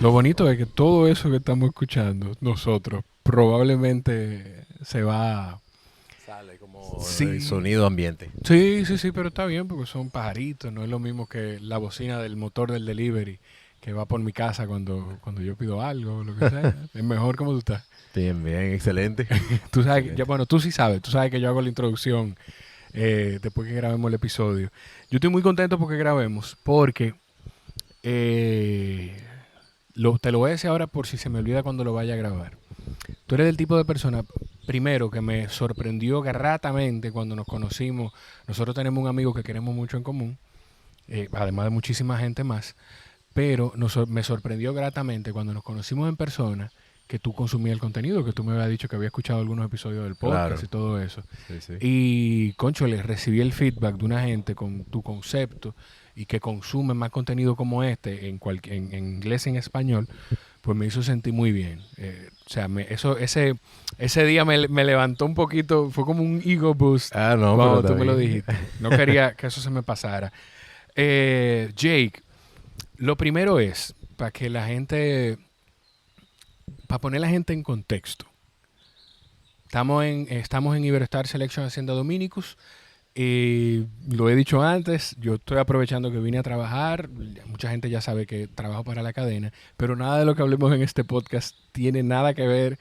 Lo bonito es que todo eso que estamos escuchando nosotros probablemente se va. Sale como el Sí, sonido ambiente. sí, pero está bien porque son pajaritos, no es lo mismo que la bocina del motor del delivery que va por mi casa cuando yo pido algo o lo que sea. Es mejor como tú estás. Bien, bien, excelente. Tú sabes, ya, Excelente. bueno, tú sí sabes, tú sabes que yo hago la introducción después que grabemos el episodio. Yo estoy muy contento porque grabemos, porque eh, te lo voy a decir ahora por si se me olvida cuando lo vaya a grabar. Tú eres del tipo de persona, primero, que me sorprendió gratamente cuando nos conocimos. Nosotros tenemos un amigo que queremos mucho en común, además de muchísima gente más, pero me sorprendió gratamente cuando nos conocimos en persona que tú consumías el contenido, que tú me habías dicho que había escuchado algunos episodios del podcast Claro. y todo eso. Sí, sí. Y, concho, le recibí el feedback de una gente con tu concepto y que consume más contenido como este en inglés y en español, pues me hizo sentir muy bien. O sea, ese día me levantó un poquito, fue como un ego boost Ah, no, pero cuando está tú me lo bien. dijiste. No quería que eso se me pasara. Jake, lo primero es, para poner la gente en contexto. Estamos en Iberostar Selection Hacienda Dominicus. Lo he dicho antes, yo estoy aprovechando que vine a trabajar. Mucha gente ya sabe que trabajo para la cadena, pero nada de lo que hablemos en este podcast tiene nada que ver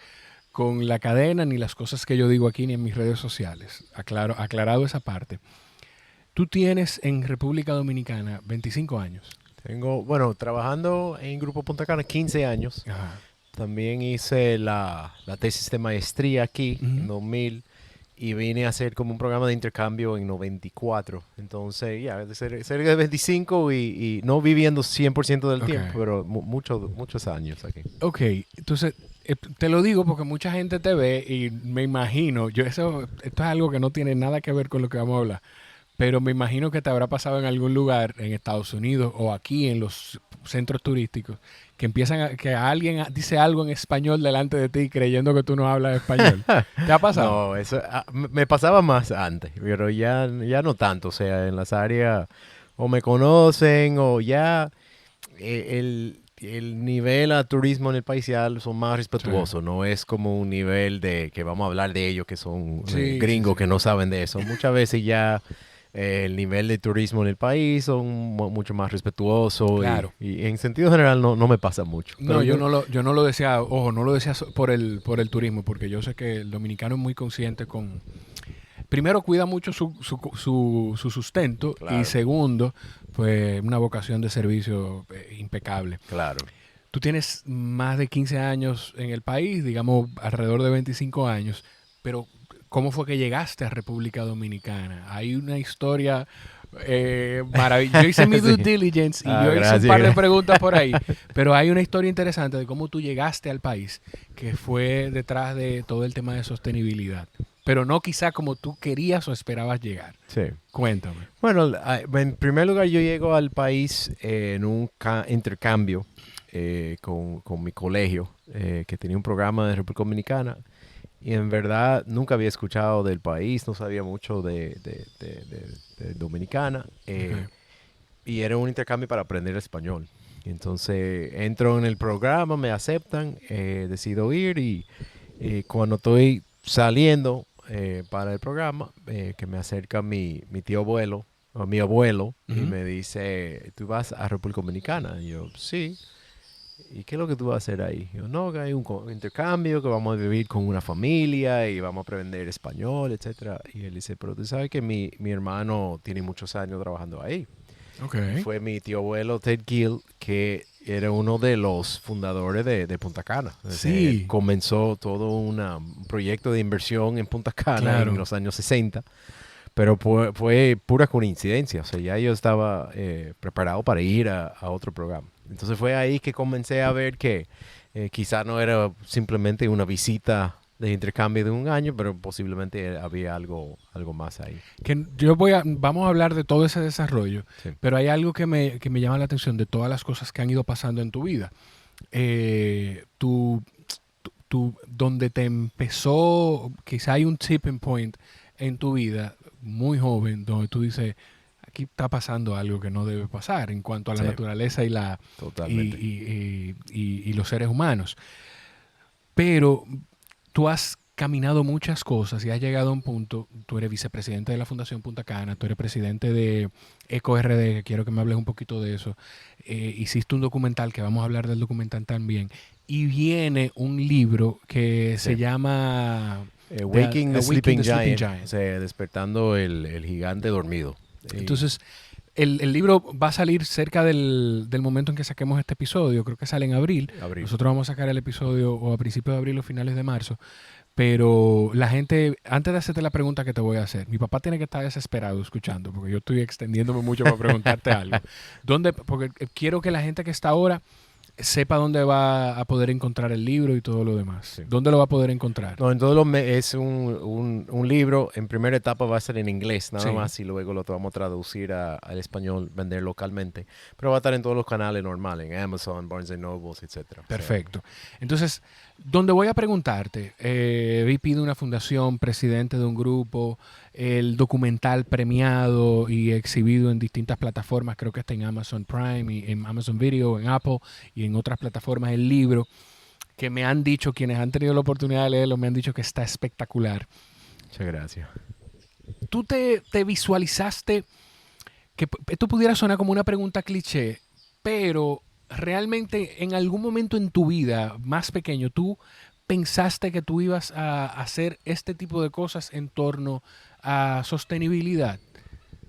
con la cadena, ni las cosas que yo digo aquí, ni en mis redes sociales. Aclarado esa parte. Tú tienes en República Dominicana 25 años. Tengo, bueno, trabajando en Grupo Punta Cana 15 años. Ajá. También hice la tesis de maestría aquí en Ujú. 2000 y vine a hacer como un programa de intercambio en 94. Entonces, ya, cerca de 25 y no viviendo 100% del Ok. tiempo, pero muchos años aquí. Ok, entonces te lo digo porque mucha gente te ve y me imagino, esto es algo que no tiene nada que ver con lo que vamos a hablar, pero me imagino que te habrá pasado en algún lugar en Estados Unidos o aquí en los centros turísticos que alguien dice algo en español delante de ti creyendo que tú no hablas español. ¿Te ha pasado? No, eso me pasaba más antes, pero ya no tanto. O sea, en las áreas o me conocen o ya el nivel a turismo en el país ya son más Sí, respetuosos. No es como un nivel de que vamos a hablar de ellos que son sí. gringos que no saben de eso. Muchas veces ya el nivel de turismo en el país son mucho más respetuosos Claro. y en sentido general no me pasa mucho. Pero No, yo no lo decía, ojo, no lo decía por el turismo, porque yo sé que el dominicano es muy consciente con, primero cuida mucho su sustento y claro, segundo, pues una vocación de servicio impecable. claro. Tú tienes más de 15 años en el país, digamos alrededor de 25 años, pero ¿cómo fue que llegaste a República Dominicana? Hay una historia maravillosa. Yo hice mi due Sí. diligence y Ah, yo hice un gracias, par de gracias. preguntas por ahí, pero hay una historia interesante de cómo tú llegaste al país, que fue detrás de todo el tema de sostenibilidad, pero no quizá como tú querías o esperabas llegar. Sí. Cuéntame. Bueno, en primer lugar yo llego al país en un intercambio con mi colegio, que tenía un programa de República Dominicana. Y en verdad nunca había escuchado del país, no sabía mucho de Dominicana. Okay. Y era un intercambio para aprender español. Entonces entro en el programa, me aceptan, decido ir y cuando estoy saliendo para el programa, que me acerca mi tío abuelo, o mi abuelo, y Ujú. me dice, ¿tú vas a República Dominicana? Y yo, sí. ¿Y qué es lo que tú vas a hacer ahí? Yo, no, que hay un intercambio, que vamos a vivir con una familia y vamos a aprender español, etcétera. Y él dice, pero tú sabes que mi hermano tiene muchos años trabajando ahí. Y Ok. fue mi tío abuelo Ted Gill, que era uno de los fundadores de Punta Cana. O sea, él Sí, comenzó todo un proyecto de inversión en Punta Cana en claro. los años 60, pero fue pura coincidencia. O sea, ya yo estaba preparado para ir a otro programa. Entonces fue ahí que comencé a ver que quizá no era simplemente una visita de intercambio de un año, pero posiblemente había algo más ahí. Vamos a hablar de todo ese desarrollo, Sí. pero hay algo que me llama la atención de todas las cosas que han ido pasando en tu vida. Donde te empezó, quizá hay un tipping point en tu vida, muy joven, donde tú dices, aquí está pasando algo que no debe pasar en cuanto a la Sí. naturaleza y Totalmente. y los seres humanos. Pero tú has caminado muchas cosas y has llegado a un punto, tú eres vicepresidente de la Fundación Punta Cana, tú eres presidente de EcoRD, que quiero que me hables un poquito de eso. Hiciste un documental, que vamos a hablar del documental también, y viene un libro que Sí. se llama Waking the Awakening Sleeping Giant, o sea, despertando el gigante dormido. Y- Entonces, el libro va a salir cerca del momento en que saquemos este episodio, creo que sale en abril. Abril. Nosotros vamos a sacar el episodio o a principios de abril o finales de marzo. Pero la gente, antes de hacerte la pregunta que te voy a hacer, mi papá tiene que estar desesperado escuchando, porque yo estoy extendiéndome mucho para preguntarte algo. Porque quiero que la gente que está ahora sepa dónde va a poder encontrar el libro y todo lo demás. Sí. ¿Dónde lo va a poder encontrar? No, en todos es un libro. En primera etapa va a ser en inglés, nada Sí. más, y luego lo vamos a traducir al español, vender localmente. Pero va a estar en todos los canales normales, en Amazon, Barnes Nobles, etcétera. Perfecto. Entonces, donde voy a preguntarte, VP de una fundación, presidente de un grupo, el documental premiado y exhibido en distintas plataformas, creo que está en Amazon Prime, y en Amazon Video, en Apple y en otras plataformas, el libro, que me han dicho, quienes han tenido la oportunidad de leerlo, me han dicho que está espectacular. Muchas gracias. ¿Tú te visualizaste, que esto pudiera sonar como una pregunta cliché, pero realmente en algún momento en tu vida más pequeño, tú pensaste que tú ibas a hacer este tipo de cosas en torno a sostenibilidad?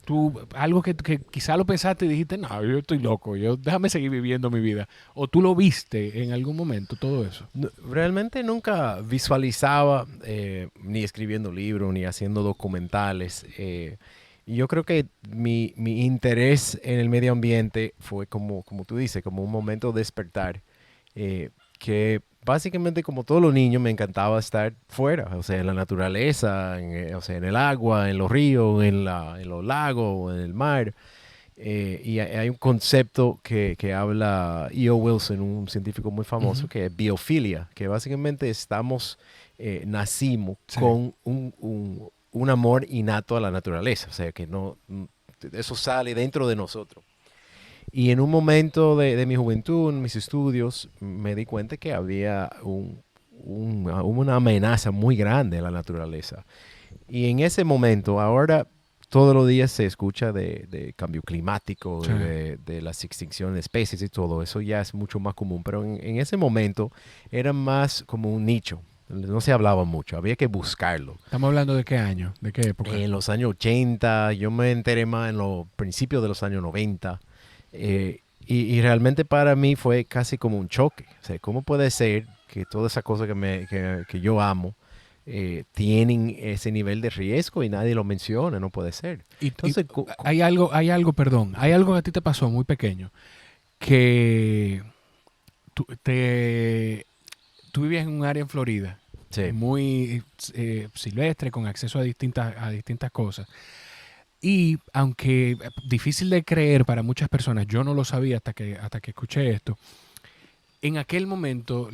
Tú, algo que quizá lo pensaste y dijiste, no, yo estoy loco, déjame seguir viviendo mi vida. O tú lo viste en algún momento, todo eso. Realmente nunca visualizaba ni escribiendo libros, ni haciendo documentales. Y yo creo que mi interés en el medio ambiente fue como tú dices, como un momento de despertar. Que básicamente, como todos los niños, me encantaba estar fuera, o sea, en la naturaleza, o sea, en el agua, en los ríos, en los lagos, en el mar. Y hay un concepto que habla E.O. Wilson, un científico muy famoso, que es biofilia, que básicamente nacimos Sí. con un amor innato a la naturaleza, o sea, que eso sale dentro de nosotros. Y en un momento de mi juventud, en mis estudios, me di cuenta que había una amenaza muy grande a la naturaleza. Y en ese momento, ahora todos los días se escucha de cambio climático, Sí. de las extinciones de especies y todo eso ya es mucho más común. Pero en ese momento era más como un nicho. No se hablaba mucho, había que buscarlo. ¿Estamos hablando de qué año? ¿De qué época? En los años 80, yo me enteré más en los principios de los años 90. Y realmente para mí fue casi como un choque. O sea, ¿cómo puede ser que todas esas cosas que yo amo tienen ese nivel de riesgo y nadie lo menciona? No puede ser. Entonces, hay algo, perdón, hay algo que a ti te pasó muy pequeño, que tú vivías en un área en Florida, sí, muy silvestre, con acceso a distintas cosas. Y aunque difícil de creer para muchas personas, yo no lo sabía hasta que escuché esto. En aquel momento,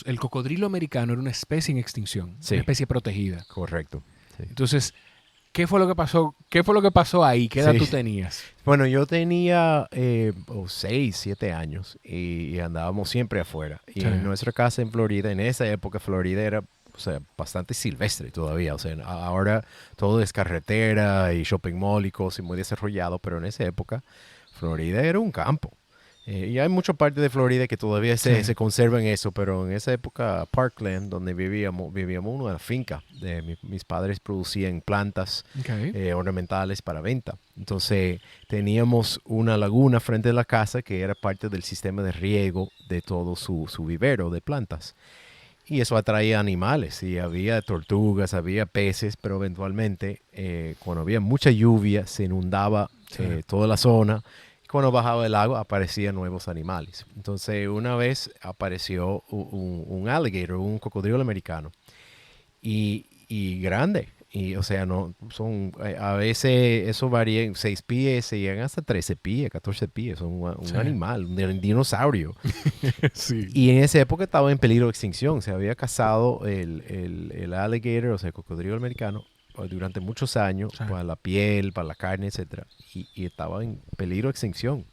el cocodrilo americano era una especie en extinción, Sí. una especie protegida. correcto. Sí. Entonces, ¿qué fue lo que pasó? ¿Qué fue lo que pasó ahí? ¿Qué edad Sí. tú tenías? Bueno, yo tenía 6, 7 años y andábamos siempre afuera. Y Sí. en nuestra casa en Florida, en esa época Florida era, o sea, bastante silvestre todavía. O sea, ahora todo es carretera y shopping mall y cosas y muy desarrollado, pero en esa época Florida era un campo. Y hay muchas partes de Florida que todavía Sí. se conservan eso, pero en esa época Parkland, donde vivíamos en una finca. Mis padres producían plantas Okay. ornamentales para venta. Entonces teníamos una laguna frente a la casa que era parte del sistema de riego de todo su vivero de plantas. Y eso atraía animales y había tortugas, había peces, pero eventualmente cuando había mucha lluvia se inundaba Sí. toda la zona. Y cuando bajaba el agua aparecían nuevos animales. Entonces una vez apareció un alligator, un cocodrilo americano y grande. Y, o sea, no son a veces eso varía en 6 pies, se llegan hasta 13 pies, 14 pies. Son un Sí. animal, un dinosaurio. Sí. Y en esa época estaba en peligro de extinción. Se había cazado el alligator, o sea, el cocodrilo americano, durante muchos años Sí. para la piel, para la carne, etcétera, y estaba en peligro de extinción.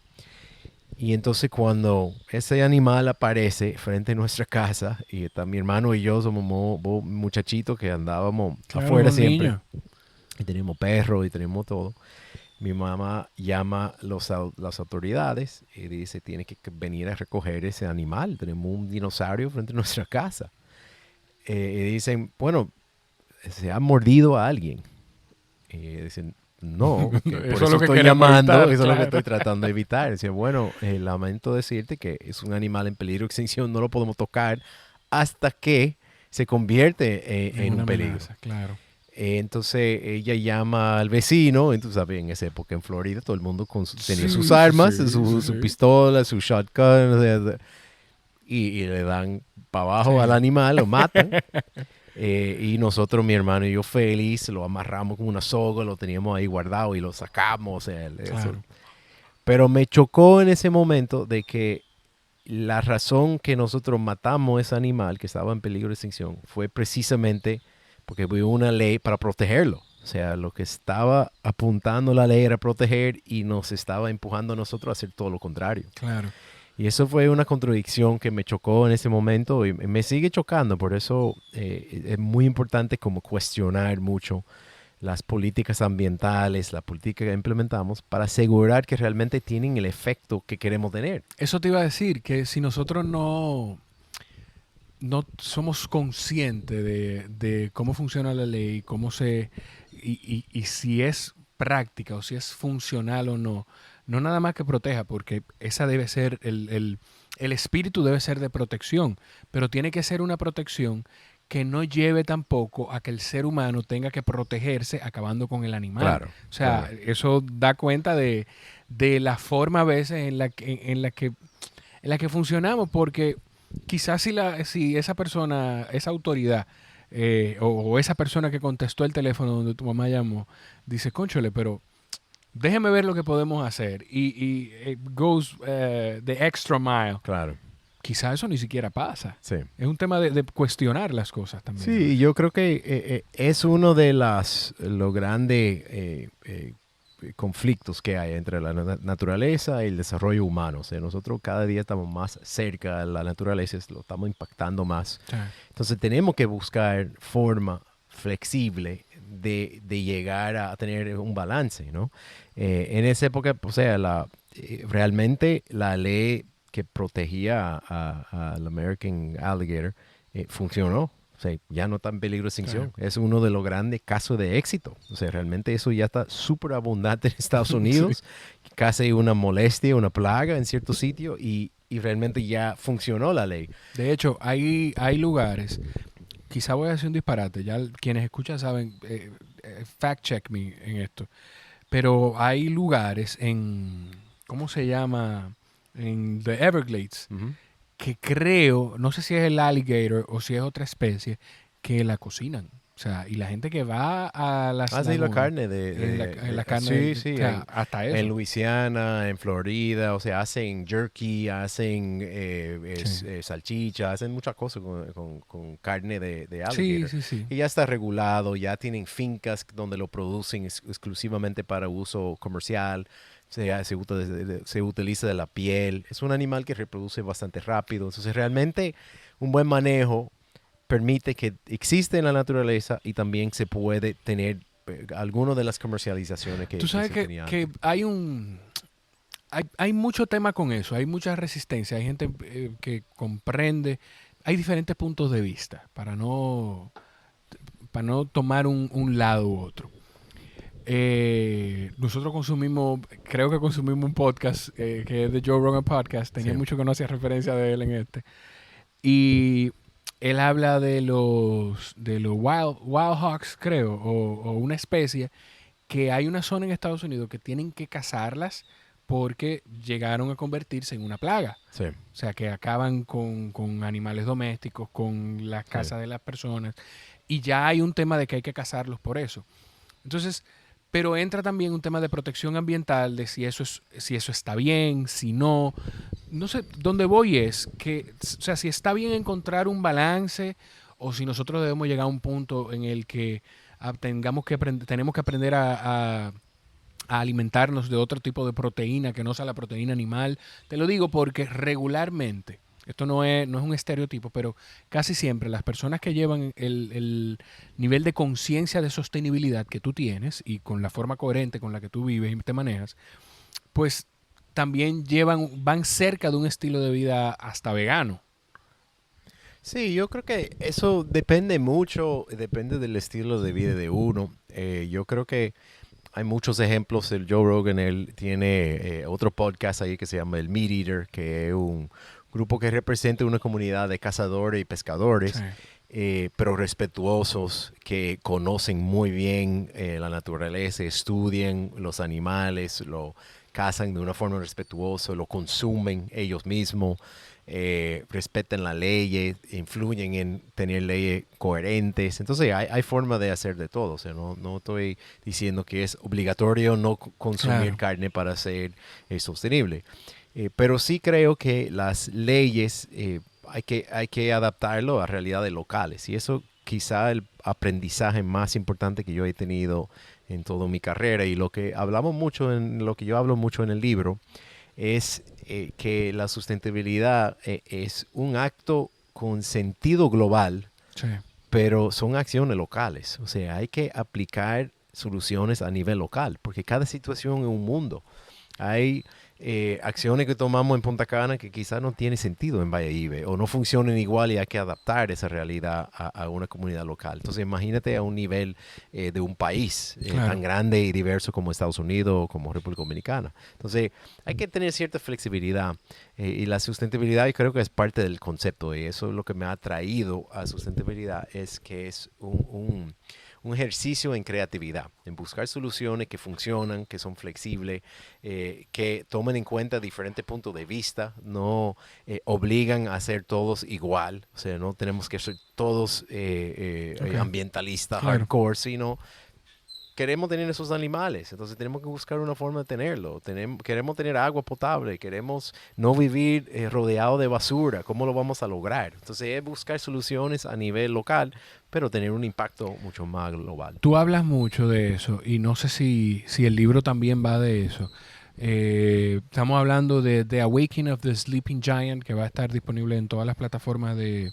Y entonces cuando ese animal aparece frente a nuestra casa, y está mi hermano y yo somos muchachitos que andábamos Claro, afuera un siempre, niño. y tenemos perros y tenemos todo, mi mamá llama a las autoridades y dice, tiene que venir a recoger ese animal. Tenemos un dinosaurio frente a nuestra casa. Y dicen, bueno, se ha mordido a alguien. Y dicen, no, que por Eso es eso lo que estoy queremos llamando, evitar, eso es lo que claro. estoy tratando de evitar. Dice, bueno, lamento decirte que es un animal en peligro de extinción, no lo podemos tocar hasta que se convierte en Una un peligro. amenaza, claro. Entonces ella llama al vecino, entonces sabes, en esa época en Florida todo el mundo tenía Sí, sus sí, armas, sí, su, sí, su sí. pistola, su shotgun, o sea, y le dan para abajo al Sí. animal, lo matan. Y nosotros, mi hermano y yo, feliz, lo amarramos con una soga, lo teníamos ahí guardado y lo sacamos. O sea, Claro. Pero me chocó en ese momento de que la razón que nosotros matamos ese animal que estaba en peligro de extinción fue precisamente porque hubo una ley para protegerlo. O sea, lo que estaba apuntando la ley era proteger y nos estaba empujando a nosotros a hacer todo lo contrario. Claro. Y eso fue una contradicción que me chocó en ese momento y me sigue chocando. Por eso es muy importante como cuestionar mucho las políticas ambientales, la política que implementamos para asegurar que realmente tienen el efecto que queremos tener. Eso te iba a decir, que si nosotros no somos conscientes de cómo funciona la ley, y si es práctica o si es funcional o no, no nada más que proteja, porque esa debe ser el espíritu debe ser de protección, pero tiene que ser una protección que no lleve tampoco a que el ser humano tenga que protegerse acabando con el animal. Claro, O sea, claro. eso da cuenta de la forma a veces en la que funcionamos, porque quizás si esa persona, esa autoridad, o esa persona que contestó el teléfono donde tu mamá llamó, dice, cónchole, pero déjeme ver lo que podemos hacer. Y it goes the extra mile. Claro. Quizás eso ni siquiera pasa. Sí. Es un tema de cuestionar las cosas también. Sí, yo creo que es uno de los grandes conflictos que hay entre la naturaleza y el desarrollo humano. O sea, nosotros cada día estamos más cerca de la naturaleza, lo estamos impactando más. Sí. Entonces tenemos que buscar forma flexible de llegar a tener un balance, ¿no? En esa época, o sea, realmente la ley que protegía al American Alligator funcionó. O sea, ya no está en peligro de extinción. Sí. Es uno de los grandes casos de éxito. O sea, realmente eso ya está súper abundante en Estados Sí. Unidos. Casi una molestia, una plaga en ciertos sitios y realmente ya funcionó la ley. De hecho, hay lugares, quizá voy a hacer un disparate, ya quienes escuchan saben, fact check me en esto, pero hay lugares ¿cómo se llama? En The Everglades, Ujú. que creo, no sé si es el alligator o si es otra especie, que la cocinan. O sea, y la gente que va a las Ah, sí, la lagunas, carne en la carne, sí, sí, o sea, hasta eso. en Luisiana, en Florida, o sea, hacen jerky, hacen Sí. salchicha, hacen muchas cosas con carne de Sí, alligator. sí, sí. Y ya está regulado, ya tienen fincas donde lo producen exclusivamente para uso comercial. Se utiliza de la piel. Es un animal que reproduce bastante rápido. Entonces, realmente un buen manejo permite que existe en la naturaleza y también se puede tener algunas de las comercializaciones Tú que sabes se que, tenían que antes. hay mucho tema con eso, hay mucha resistencia, hay gente que comprende, hay diferentes puntos de vista para no tomar un lado u otro. Nosotros creo que consumimos un podcast que es de Joe Rogan Podcast, tenía Sí. mucho que no hacía referencia de él en este. Y él habla de los wild hawks, creo, o una especie que hay una zona en Estados Unidos que tienen que cazarlas porque llegaron a convertirse en una plaga. Sí, O sea, que acaban con animales domésticos, con la sí, casa de las personas. Y ya hay un tema de que hay que cazarlos por eso. Entonces, pero entra también un tema de protección ambiental, de si eso está bien, si no. No sé, dónde voy es que, o sea, si está bien encontrar un balance o si nosotros debemos llegar a un punto en el que tenemos que aprender a alimentarnos de otro tipo de proteína que no sea la proteína animal. Te lo digo porque regularmente, esto no es un estereotipo, pero casi siempre las personas que llevan el nivel de conciencia de sostenibilidad que tú tienes y con la forma coherente con la que tú vives y te manejas, pues también van cerca de un estilo de vida hasta vegano. Sí, yo creo que eso depende mucho, depende del estilo de vida de uno. Yo creo que hay muchos ejemplos. El Joe Rogan, él tiene otro podcast ahí que se llama el Meat Eater, que es un grupo que representa una comunidad de cazadores y pescadores, Sí, pero respetuosos, que conocen muy bien la naturaleza, estudian los animales, lo cazan de una forma respetuosa, lo consumen ellos mismos, respetan las leyes, influyen en tener leyes coherentes. Entonces hay forma de hacer de todo. O sea, no estoy diciendo que es obligatorio no consumir claro, carne para ser sostenible. Pero sí creo que las leyes hay que adaptarlo a realidades locales. Y eso quizá el aprendizaje más importante que yo he tenido en toda mi carrera, y lo que hablamos mucho lo que yo hablo mucho en el libro, es que la sustentabilidad es un acto con sentido global, sí, pero son acciones locales. O sea, hay que aplicar soluciones a nivel local, porque cada situación es un mundo. Hay acciones que tomamos en Punta Cana que quizás no tienen sentido en Valladolid o no funcionan igual, y hay que adaptar esa realidad a una comunidad local. Entonces imagínate a un nivel de un país claro. tan grande y diverso como Estados Unidos o como República Dominicana. Entonces hay que tener cierta flexibilidad, y la sustentabilidad yo creo que es parte del concepto, y eso es lo que me ha traído a sustentabilidad, es que es un ejercicio en creatividad, en buscar soluciones que funcionan, que son flexibles, que tomen en cuenta diferentes puntos de vista, no obligan a ser todos igual. O sea, no tenemos que ser todos Ok, ambientalistas claro. hardcore, sino queremos tener esos animales, entonces tenemos que buscar una forma de tenerlo. Queremos tener agua potable, queremos no vivir rodeado de basura. ¿Cómo lo vamos a lograr? Entonces es buscar soluciones a nivel local, pero tener un impacto mucho más global. Tú hablas mucho de eso y no sé si el libro también va de eso. Estamos hablando de The Awakening of the Sleeping Giant, que va a estar disponible en todas las plataformas de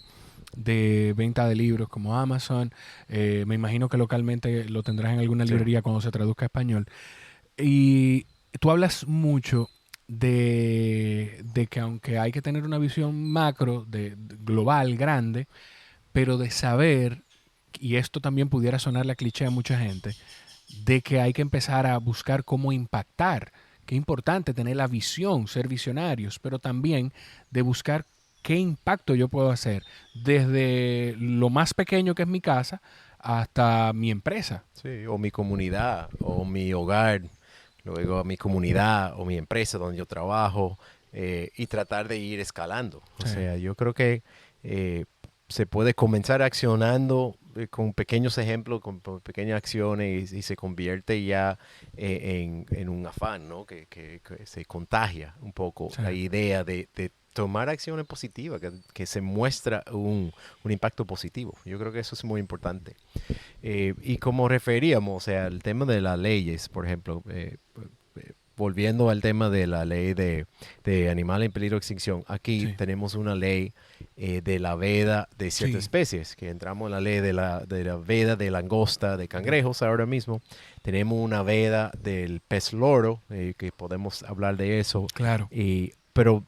venta de libros como Amazon. Me imagino que localmente lo tendrás en alguna Sí. librería cuando se traduzca a español. Y tú hablas mucho de que aunque hay que tener una visión macro, global, grande, pero de saber, y esto también pudiera sonar la cliché a mucha gente, de que hay que empezar a buscar cómo impactar. Qué importante tener la visión, ser visionarios, pero también de buscar qué impacto yo puedo hacer desde lo más pequeño que es mi casa hasta mi empresa. Sí, o mi comunidad, o mi hogar, luego a mi comunidad o mi empresa donde yo trabajo, y tratar de ir escalando. O Sí, sea, yo creo que eh, se puede comenzar accionando con pequeños ejemplos, con pequeñas acciones, y se convierte ya en un afán, ¿no? Que se contagia un poco sí. la idea de tomar acciones positivas, que se muestra un impacto positivo. Yo creo que eso es muy importante. Y como referíamos, o sea, el tema de las leyes, por ejemplo, volviendo al tema de la ley de animales en peligro de extinción, aquí Sí, tenemos una ley de la veda de ciertas sí, especies, que entramos en la ley de la veda de langosta, de cangrejos ahora mismo. Tenemos una veda del pez loro, que podemos hablar de eso, claro. pero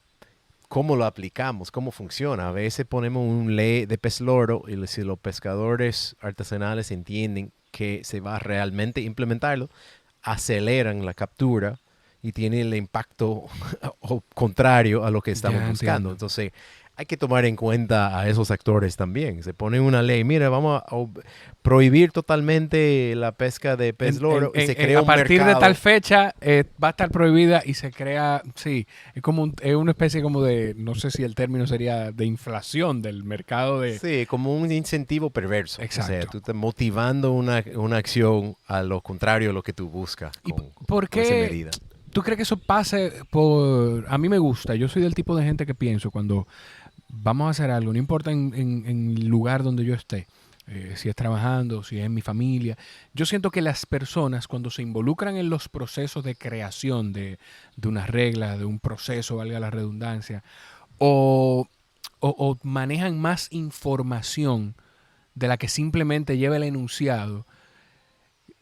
¿cómo lo aplicamos? ¿Cómo funciona? A veces ponemos un ley de pez loro, y si los pescadores artesanales entienden que se va a realmente implementarlo, aceleran la captura y tienen el impacto contrario a lo que estamos Ya buscando. entiendo. Entonces, hay que tomar en cuenta a esos actores también. Se pone una ley, mira, vamos a prohibir totalmente la pesca de pez loro, y se crea A un partir de tal mercado. fecha va a estar prohibida y se crea, sí, es como es una especie como de, no sé si el término sería de inflación del mercado de... Sí, como un incentivo perverso. O sea, Exacto. tú estás motivando una acción a lo contrario a lo que tú buscas ¿Y con, por con esa qué medida. tú crees que eso pase por... A mí me gusta, yo soy del tipo de gente que pienso cuando vamos a hacer algo, no importa en el lugar donde yo esté, si es trabajando, si es en mi familia. Yo siento que las personas cuando se involucran en los procesos de creación de una regla, de un proceso, valga la redundancia, o, o manejan más información de la que simplemente lleva el enunciado,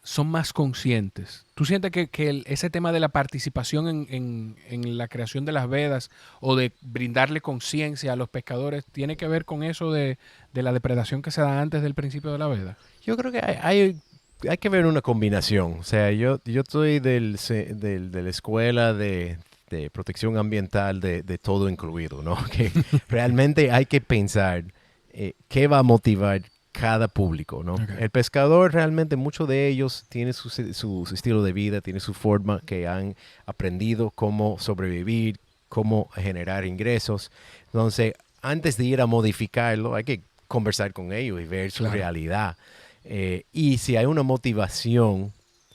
son más conscientes. ¿Tú sientes que ese tema de la participación en la creación de las vedas o de brindarle conciencia a los pescadores tiene que ver con eso de la depredación que se da antes del principio de la veda? Yo creo que hay que ver una combinación. O sea, yo estoy de la escuela de protección ambiental de todo incluido, ¿no? Que realmente hay que pensar qué va a motivar cada público, ¿no? Okay. El pescador realmente, muchos de ellos tienen su estilo de vida, tienen su forma que han aprendido cómo sobrevivir, cómo generar ingresos. Entonces, antes de ir a modificarlo, hay que conversar con ellos y ver su realidad. Y si hay una motivación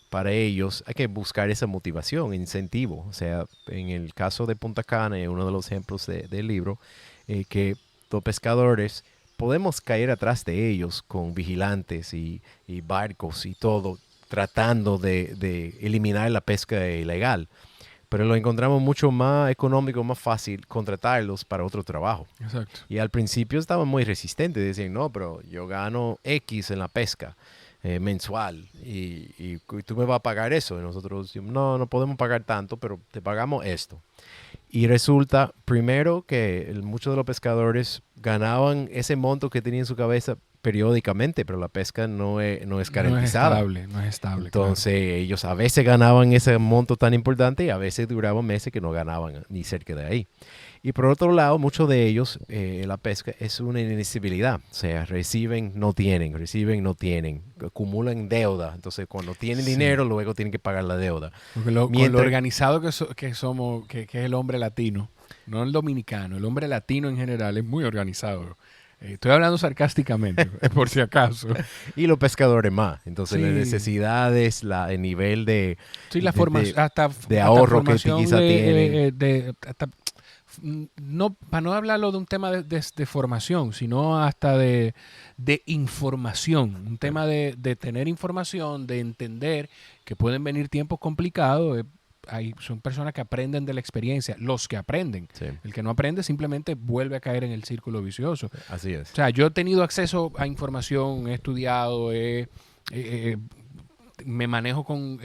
para ellos, hay que buscar esa motivación, incentivo. O sea, en el caso de Punta Cana, uno de los ejemplos del libro, que los pescadores podemos caer atrás de ellos con vigilantes y barcos y todo, tratando de eliminar la pesca ilegal. Pero lo encontramos mucho más económico, más fácil contratarlos para otro trabajo. Exacto. Y al principio estaban muy resistentes, decían, no, pero yo gano X en la pesca mensual y tú me vas a pagar eso. Y nosotros, no podemos pagar tanto, pero te pagamos esto. Y resulta, primero, que muchos de los pescadores ganaban ese monto que tenían en su cabeza periódicamente, pero la pesca no es garantizada. No es estable. Entonces, ellos a veces ganaban ese monto tan importante y a veces duraban meses que no ganaban ni cerca de ahí. Y por otro lado, muchos de ellos, la pesca es una inestabilidad. O sea, reciben, no tienen, acumulan deuda. Entonces, cuando tienen dinero, luego tienen que pagar la deuda. Porque con lo organizado que somos, que es el hombre latino, no el dominicano, el hombre latino en general es muy organizado. Estoy hablando sarcásticamente, por si acaso. Y los pescadores más. Entonces, las necesidades, el nivel de, de ahorro que quizá tienen. No, para no hablarlo de un tema de formación, sino hasta de información. Un tema de tener información, de entender que pueden venir tiempos complicados. Son personas que aprenden de la experiencia, los que aprenden. Sí. El que no aprende simplemente vuelve a caer en el círculo vicioso. Así es. O sea, yo he tenido acceso a información, he estudiado, me manejo con...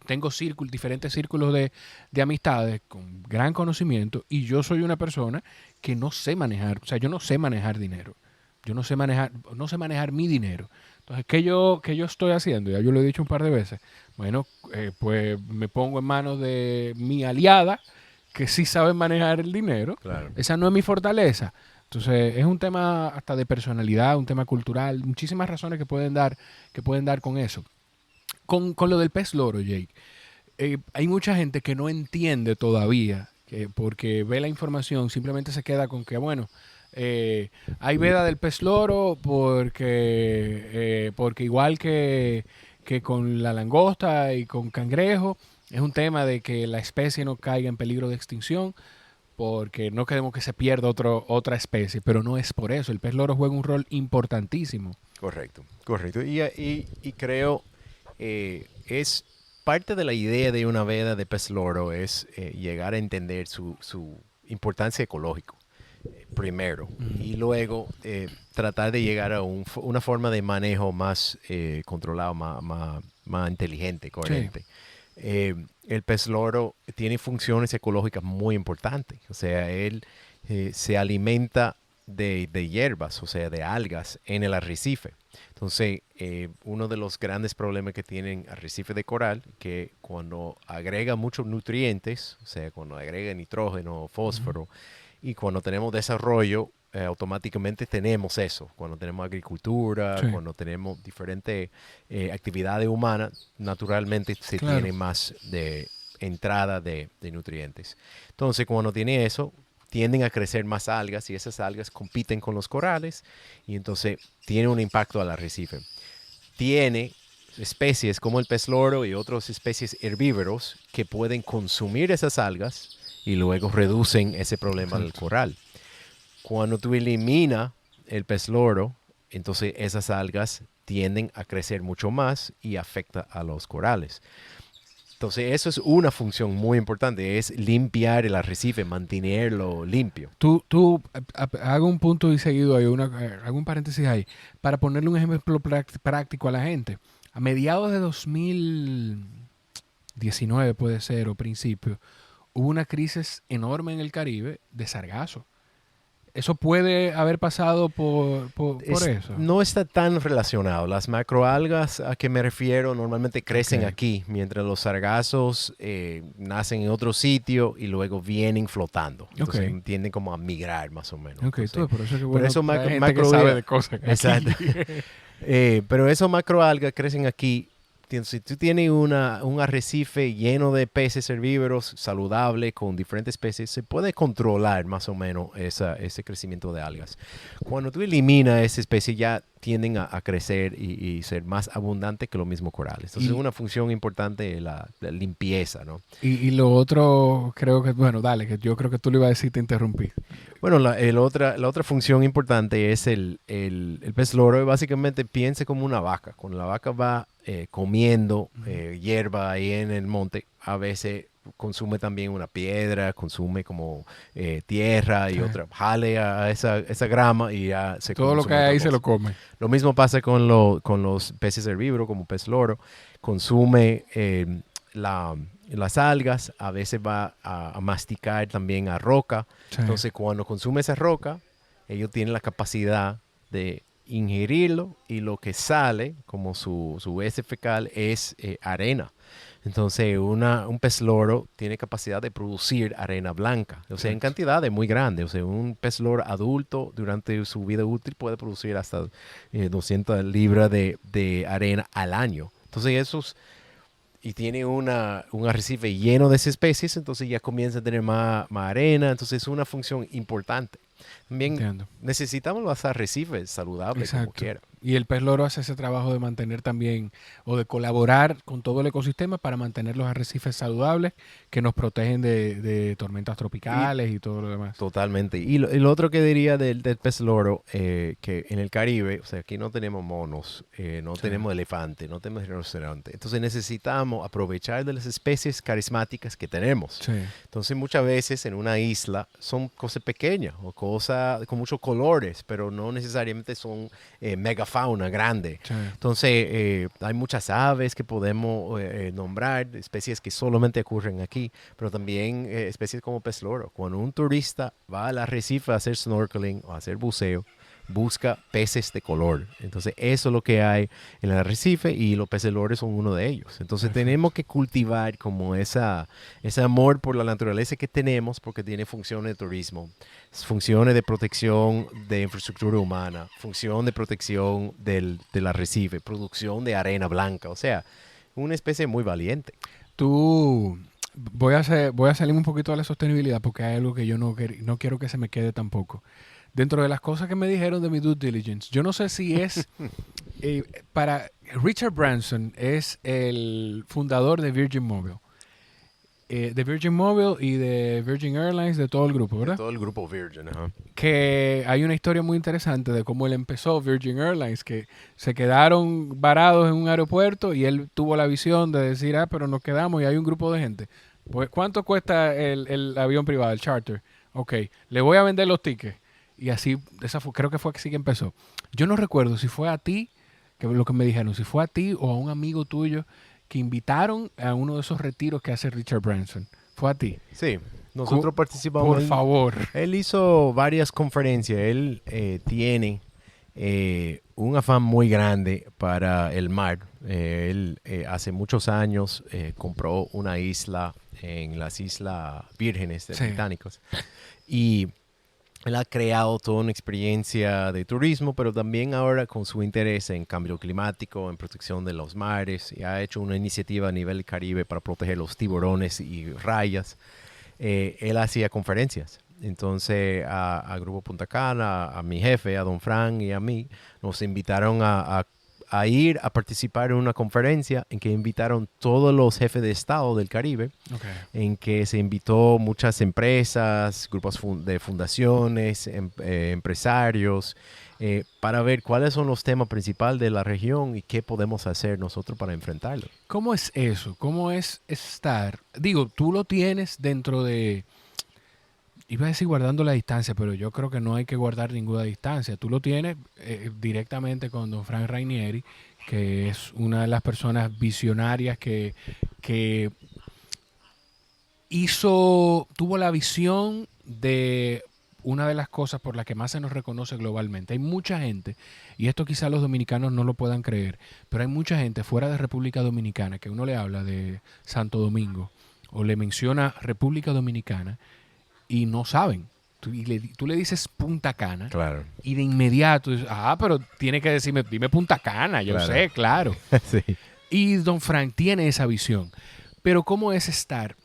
tengo diferentes círculos de amistades con gran conocimiento y yo soy una persona que no sé manejar, o sea, yo no sé manejar dinero. Yo no sé manejar mi dinero. Entonces, ¿qué yo estoy haciendo? Ya yo lo he dicho un par de veces. Bueno, pues me pongo en manos de mi aliada que sí sabe manejar el dinero. Claro. Esa no es mi fortaleza. Entonces, es un tema hasta de personalidad, un tema cultural, muchísimas razones que pueden dar con eso. Con lo del pez loro, Jake, hay mucha gente que no entiende todavía, porque ve la información, simplemente se queda con que, bueno, hay veda del pez loro porque igual que con la langosta y con cangrejo, es un tema de que la especie no caiga en peligro de extinción, porque no queremos que se pierda otra especie, pero no es por eso. El pez loro juega un rol importantísimo. Correcto. Y creo... es parte de la idea de una veda de pez loro es llegar a entender su importancia ecológica primero y luego tratar de llegar a una forma de manejo más controlado, más inteligente, coherente. Sí. El pez loro tiene funciones ecológicas muy importantes. O sea, él se alimenta de hierbas, o sea, de algas en el arrecife. Entonces, uno de los grandes problemas que tienen arrecife de coral, que cuando agrega muchos nutrientes, o sea, cuando agrega nitrógeno, fósforo, y cuando tenemos desarrollo, automáticamente tenemos eso. Cuando tenemos agricultura, cuando tenemos diferentes actividades humanas, naturalmente se tiene más de entrada de nutrientes. Entonces, cuando tiene eso, tienden a crecer más algas y esas algas compiten con los corales y entonces tiene un impacto al arrecife. Tiene especies como el pez loro y otras especies herbívoros que pueden consumir esas algas y luego reducen ese problema del coral. Cuando tú eliminas el pez loro, entonces esas algas tienden a crecer mucho más y afecta a los corales. Entonces, eso es una función muy importante, es limpiar el arrecife, mantenerlo limpio. Hago un punto y seguido ahí, hago un paréntesis ahí, para ponerle un ejemplo práctico a la gente. A mediados de 2019 puede ser, o principio, hubo una crisis enorme en el Caribe de sargazo. ¿Eso puede haber pasado por eso? No está tan relacionado. Las macroalgas a que me refiero normalmente crecen Ok. aquí, mientras los sargazos nacen en otro sitio y luego vienen flotando. Entonces Ok. tienden como a migrar más o menos. Ok, Entonces, todo, por eso es que pero bueno eso trae gente que sabe de cosas aquí. Exacto. Pero esos macroalgas crecen aquí. Si tú tienes un arrecife lleno de peces herbívoros saludable con diferentes especies, se puede controlar más o menos ese crecimiento de algas. Cuando tú eliminas esa especie ya tienden a crecer y ser más abundantes que los mismos corales. Entonces es Y, una función importante de la limpieza, ¿no? y lo otro, creo que, bueno, dale, que yo creo que tú le ibas a decir, te interrumpí. Bueno, la otra función importante es el pez loro. Básicamente piense como una vaca. Cuando la vaca va comiendo hierba ahí en el monte, a veces consume también una piedra, consume como tierra y Sí. otra. Jale a esa grama y ya se Todo lo que consume hay otra ahí se lo cosa. come. Lo mismo pasa con los peces herbívoros, como pez loro. Consume las algas, a veces va a masticar también a roca. Sí. Entonces, cuando consume esa roca, ellos tienen la capacidad de ingerirlo y lo que sale, como su heces fecal, es arena. Entonces, un pez loro tiene capacidad de producir arena blanca, o sea, en Exacto. cantidades muy grandes. O sea, un pez loro adulto durante su vida útil puede producir hasta 200 libras de arena al año. Entonces, y tiene un arrecife lleno de esas especies, entonces ya comienza a tener más arena, entonces es una función importante. También Entiendo. necesitamos los arrecifes saludables como Exacto. quiera. Y el pez loro hace ese trabajo de mantener también, o de colaborar con todo el ecosistema para mantener los arrecifes saludables que nos protegen de tormentas Y tropicales y todo lo demás. totalmente. Y lo otro que diría del pez loro, que en el Caribe, o sea, aquí no tenemos monos, no Sí. tenemos elefantes, no tenemos rinoceronte. Entonces necesitamos aprovechar de las especies carismáticas que tenemos. Sí. Entonces muchas veces en una isla son cosas pequeñas o cosas con muchos colores, pero no necesariamente son megafauna grande. Sí. Entonces hay muchas aves que podemos nombrar, especies que solamente ocurren aquí, pero también especies como pez loro. Cuando un turista va al arrecife a hacer snorkeling o a hacer buceo, busca peces de color. Entonces eso es lo que hay en el arrecife y los peces lores son uno de ellos. Entonces Perfecto. tenemos que cultivar como ese amor por la naturaleza que tenemos porque tiene funciones de turismo, funciones de protección de infraestructura humana, función de protección del arrecife, producción de arena blanca. O sea, una especie muy valiente. Tú, voy a salir un poquito de la sostenibilidad porque hay algo que yo no quiero que se me quede tampoco. Dentro de las cosas que me dijeron de mi due diligence, yo no sé si es para Richard Branson es el fundador de Virgin Mobile. De Virgin Mobile y de Virgin Airlines, de todo el grupo, De ¿verdad? todo el grupo Virgin, ajá. Que hay una historia muy interesante de cómo él empezó Virgin Airlines, que se quedaron varados en un aeropuerto y él tuvo la visión de decir, pero nos quedamos y hay un grupo de gente. Pues, ¿cuánto cuesta el avión privado, el charter? Ok, le voy a vender los tickets. Y así, creo que fue así que empezó. Yo no recuerdo si fue a ti, que lo que me dijeron, si fue a ti o a un amigo tuyo que invitaron a uno de esos retiros que hace Richard Branson. Fue a ti. Sí, nosotros participamos. Por favor. Él hizo varias conferencias. Él tiene un afán muy grande para el mar. Él hace muchos años compró una isla en las Islas Vírgenes Sí. Británicas y él ha creado toda una experiencia de turismo, pero también ahora con su interés en cambio climático, en protección de los mares, y ha hecho una iniciativa a nivel Caribe para proteger los tiburones y rayas. Él hacía conferencias. Entonces a Grupo Punta Cana, a mi jefe, a Don Fran y a mí, nos invitaron a a ir a participar en una conferencia en que invitaron todos los jefes de Estado del Caribe, Okay. en que se invitó muchas empresas, grupos de fundaciones, empresarios, para ver cuáles son los temas principales de la región y qué podemos hacer nosotros para enfrentarlo. ¿Cómo es eso? ¿Cómo es estar? Digo, tú lo tienes dentro de, iba a decir guardando la distancia, pero yo creo que no hay que guardar ninguna distancia. Tú lo tienes directamente con don Frank Rainieri, que es una de las personas visionarias que tuvo la visión de una de las cosas por las que más se nos reconoce globalmente. Hay mucha gente, y esto quizás los dominicanos no lo puedan creer, pero hay mucha gente fuera de República Dominicana que uno le habla de Santo Domingo o le menciona República Dominicana y no saben. Tú le dices Punta Cana Claro. y de inmediato dices, pero tiene que decirme, dime Punta Cana, yo Claro. sé, claro. Sí. Y don Frank tiene esa visión. Pero ¿cómo es estar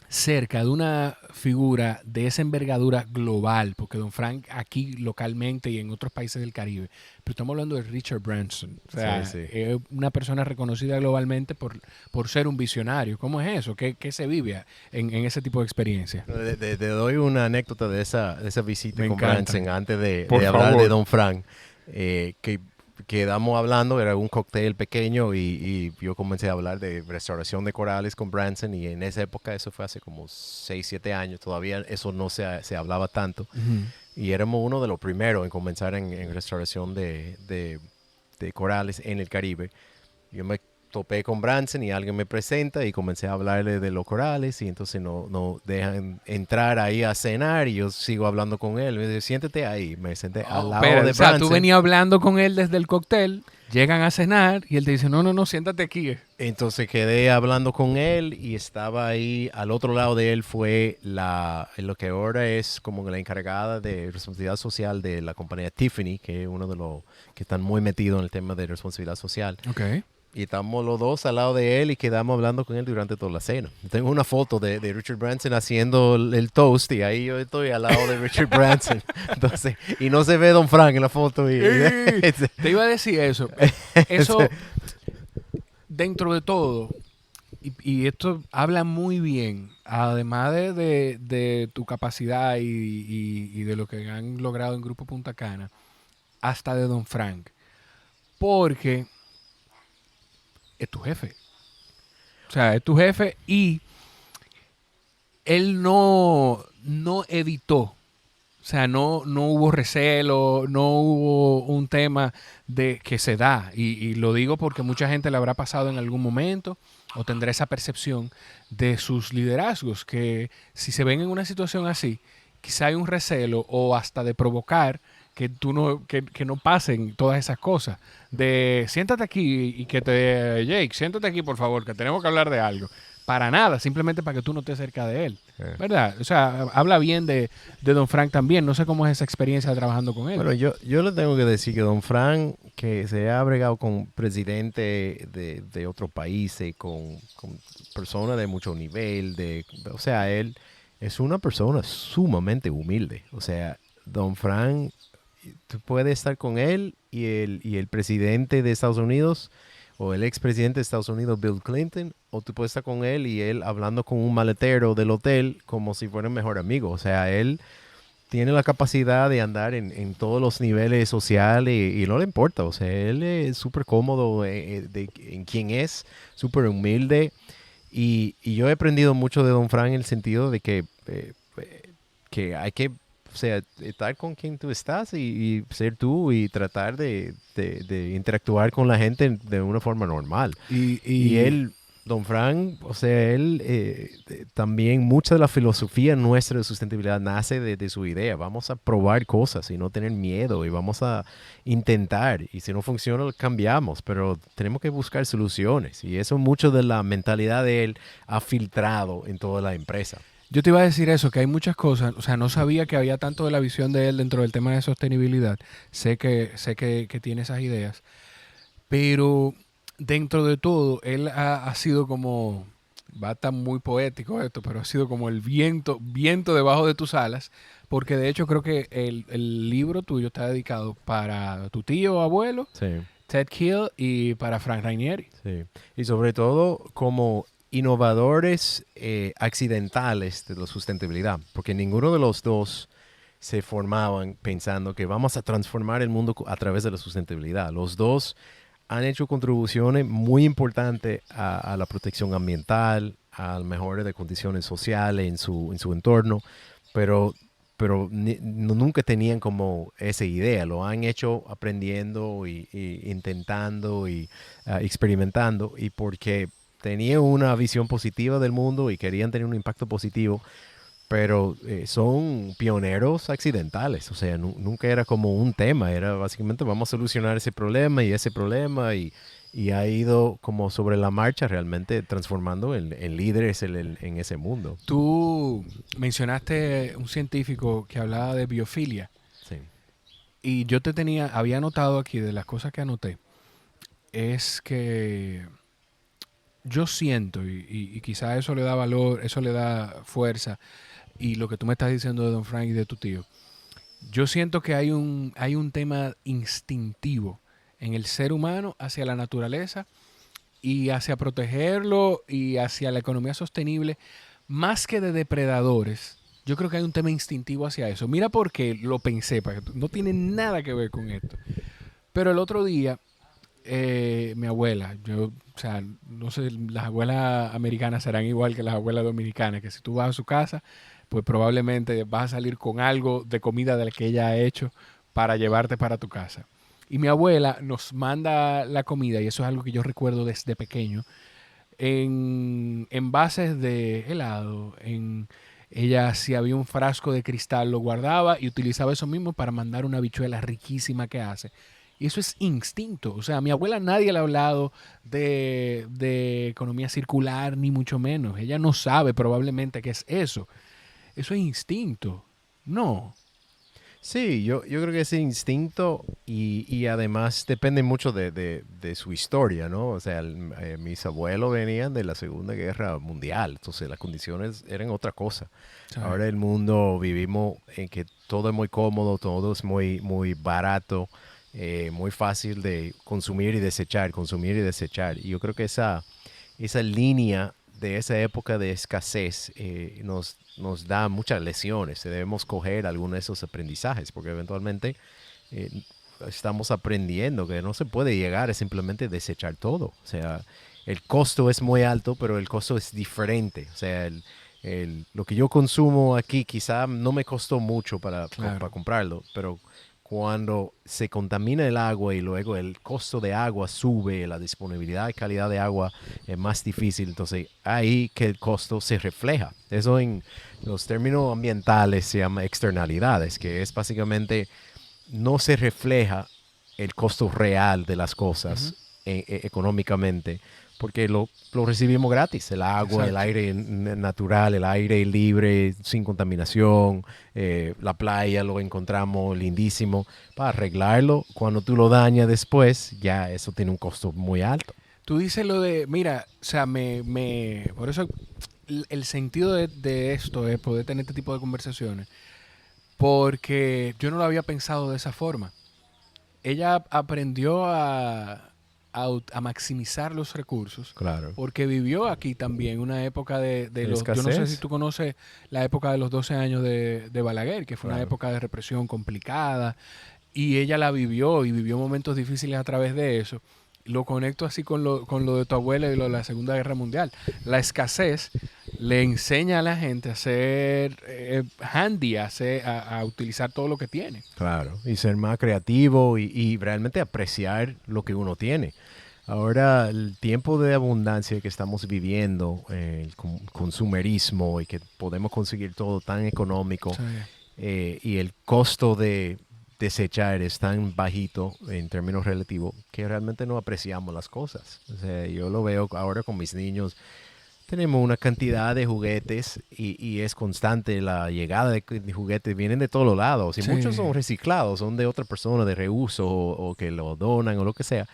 cerca de una figura de esa envergadura global? Porque don Frank aquí localmente y en otros países del Caribe, pero estamos hablando de Richard Branson. O sea, Sí, sí. es una persona reconocida globalmente por ser un visionario. ¿Cómo es eso? ¿Qué se vive en ese tipo de experiencia? Te doy una anécdota de esa visita Me con encanta. Branson antes de Por hablar favor. de Don Frank. Que quedamos hablando, era un cóctel pequeño y yo comencé a hablar de restauración de corales con Branson y en esa época, eso fue hace como 6, 7 años, todavía eso no se hablaba tanto. Ujú. Y éramos uno de los primeros en comenzar en restauración de corales en el Caribe. Yo me topé con Branson y alguien me presenta y comencé a hablarle de los corales y entonces no dejan entrar ahí a cenar y yo sigo hablando con él. Me dice, siéntate ahí. Me senté al lado Espera, de o sea, Branson. tú venías hablando con él desde el cóctel, llegan a cenar y él te dice, no, siéntate aquí. Entonces quedé hablando con él y estaba ahí, al otro lado de él fue lo que ahora es como la encargada de responsabilidad social de la compañía Tiffany, que es uno de los que están muy metidos en el tema de responsabilidad social. Ok. Y estamos los dos al lado de él y quedamos hablando con él durante toda la cena. Tengo una foto de Richard Branson haciendo el toast y ahí yo estoy al lado de Richard Branson. Entonces, y no se ve Don Frank en la foto. Te iba a decir eso. Eso, dentro de todo, y esto habla muy bien, además de tu capacidad y de lo que han logrado en Grupo Punta Cana, hasta de Don Frank. Porque es tu jefe. O sea, es tu jefe y él no evitó. O sea, no hubo recelo, no hubo un tema de que se da. Y lo digo porque mucha gente le habrá pasado en algún momento o tendrá esa percepción de sus liderazgos, que si se ven en una situación así, quizá hay un recelo o hasta de provocar que no pasen todas esas cosas. De siéntate aquí y Jake, siéntate aquí por favor, que tenemos que hablar de algo. Para nada, simplemente para que tú no estés cerca de él. ¿Verdad? O sea, habla bien de Don Frank también. No sé cómo es esa experiencia trabajando con él. Bueno, yo le tengo que decir que Don Frank, que se ha bregado con presidente de otros países, con personas de mucho nivel, o sea, él es una persona sumamente humilde. O sea, Don Frank, tú puedes estar con él y el presidente de Estados Unidos o el expresidente de Estados Unidos, Bill Clinton, o tú puedes estar con él y él hablando con un maletero del hotel como si fuera un mejor amigo. O sea, él tiene la capacidad de andar en todos los niveles sociales y no le importa. O sea, él es súper cómodo en quién es, súper humilde. Y yo he aprendido mucho de Don Frank en el sentido de que hay que, o sea, estar con quien tú estás y ser tú y tratar de interactuar con la gente de una forma normal. Y él, Don Frank, o sea, él también mucha de la filosofía nuestra de sustentabilidad nace de su idea. Vamos a probar cosas y no tener miedo y vamos a intentar. Y si no funciona, lo cambiamos, pero tenemos que buscar soluciones. Y eso mucho de la mentalidad de él ha filtrado en toda la empresa. Yo te iba a decir eso, que hay muchas cosas, o sea, no sabía que había tanto de la visión de él dentro del tema de sostenibilidad. Sé que tiene esas ideas, pero dentro de todo, él ha sido como, va a estar muy poético esto, pero ha sido como el viento debajo de tus alas, porque de hecho creo que el libro tuyo está dedicado para tu tío o abuelo. Sí. Ted Keel y para Frank Rainieri. Sí. Y sobre todo como innovadores accidentales de la sustentabilidad, porque ninguno de los dos se formaban pensando que vamos a transformar el mundo a través de la sustentabilidad. Los dos han hecho contribuciones muy importantes a la protección ambiental, al mejora de condiciones sociales en su entorno, pero, nunca tenían como esa idea. Lo han hecho aprendiendo y intentando y experimentando, y porque tenían una visión positiva del mundo y querían tener un impacto positivo, pero son pioneros accidentales. O sea, nunca era como un tema, era básicamente vamos a solucionar ese problema y ha ido como sobre la marcha realmente transformando en líderes en ese mundo. Tú mencionaste un científico que hablaba de biofilia Sí, y yo había anotado aquí de las cosas que anoté, es que yo siento, y quizá eso le da valor, eso le da fuerza, y lo que tú me estás diciendo de Don Frank y de tu tío, yo siento que hay un tema instintivo en el ser humano hacia la naturaleza y hacia protegerlo y hacia la economía sostenible, más que de depredadores. Yo creo que hay un tema instintivo hacia eso. Mira por qué lo pensé, no tiene nada que ver con esto. Pero el otro día, mi abuela, o sea, no sé, las abuelas americanas serán igual que las abuelas dominicanas, que si tú vas a su casa, pues probablemente vas a salir con algo de comida de la que ella ha hecho para llevarte para tu casa. Y mi abuela nos manda la comida, y eso es algo que yo recuerdo desde pequeño, en envases de helado. Ella, si había un frasco de cristal, lo guardaba y utilizaba eso mismo para mandar una habichuela riquísima que hace. Y eso es instinto. O sea, a mi abuela nadie le ha hablado de economía circular, ni mucho menos. Ella no sabe probablemente qué es eso. Eso es instinto. No. sí, yo creo que ese instinto y además depende mucho de su historia, ¿no? O sea, mis abuelos venían de la Segunda Guerra Mundial, entonces las condiciones eran otra cosa. ¿Sabe? Ahora el mundo vivimos en que todo es muy cómodo, todo es muy barato, muy fácil de consumir y desechar, consumir y desechar. Y yo creo que esa línea de esa época de escasez nos da muchas lecciones. Debemos coger algunos de esos aprendizajes, porque eventualmente eh, estamos aprendiendo que no se puede llegar a simplemente desechar todo. O sea, el costo es muy alto, pero el costo es diferente. O sea, lo que yo consumo aquí quizá no me costó mucho para Claro. comprarlo, pero cuando se contamina el agua y luego el costo de agua sube, la disponibilidad y calidad de agua es más difícil, entonces ahí que el costo se refleja. Eso en los términos ambientales se llama externalidades, que es básicamente no se refleja el costo real de las Ujú. cosas económicamente, porque lo recibimos gratis, el agua, el Exacto. aire natural, el aire libre, sin contaminación, la playa lo encontramos lindísimo. Para arreglarlo, cuando tú lo dañas después, ya eso tiene un costo muy alto. Tú dices lo de, mira, o sea, por eso el sentido de esto es poder tener este tipo de conversaciones, porque yo no lo había pensado de esa forma. Ella aprendió a maximizar los recursos Claro. porque vivió aquí también una época de De los... Yo no sé si escasez. tú conoces la época de los 12 años de Balaguer, que fue una Claro. época de represión complicada, y ella la vivió y vivió momentos difíciles a través de eso. Lo conecto así con lo de tu abuela y lo de la Segunda Guerra Mundial. La escasez le enseña a la gente a ser handy, a utilizar todo lo que tiene. Claro, y ser más creativo y realmente apreciar lo que uno tiene. Ahora, el tiempo de abundancia que estamos viviendo, el consumerismo y que podemos conseguir todo tan económico Sí. y el costo de desechar es tan bajito en términos relativos que realmente no apreciamos las cosas. O sea, yo lo veo ahora con mis niños. Tenemos una cantidad de juguetes y es constante la llegada de juguetes, vienen de todos los lados y muchos Sí. son reciclados, son de otra persona de reuso o que lo donan o lo que sea.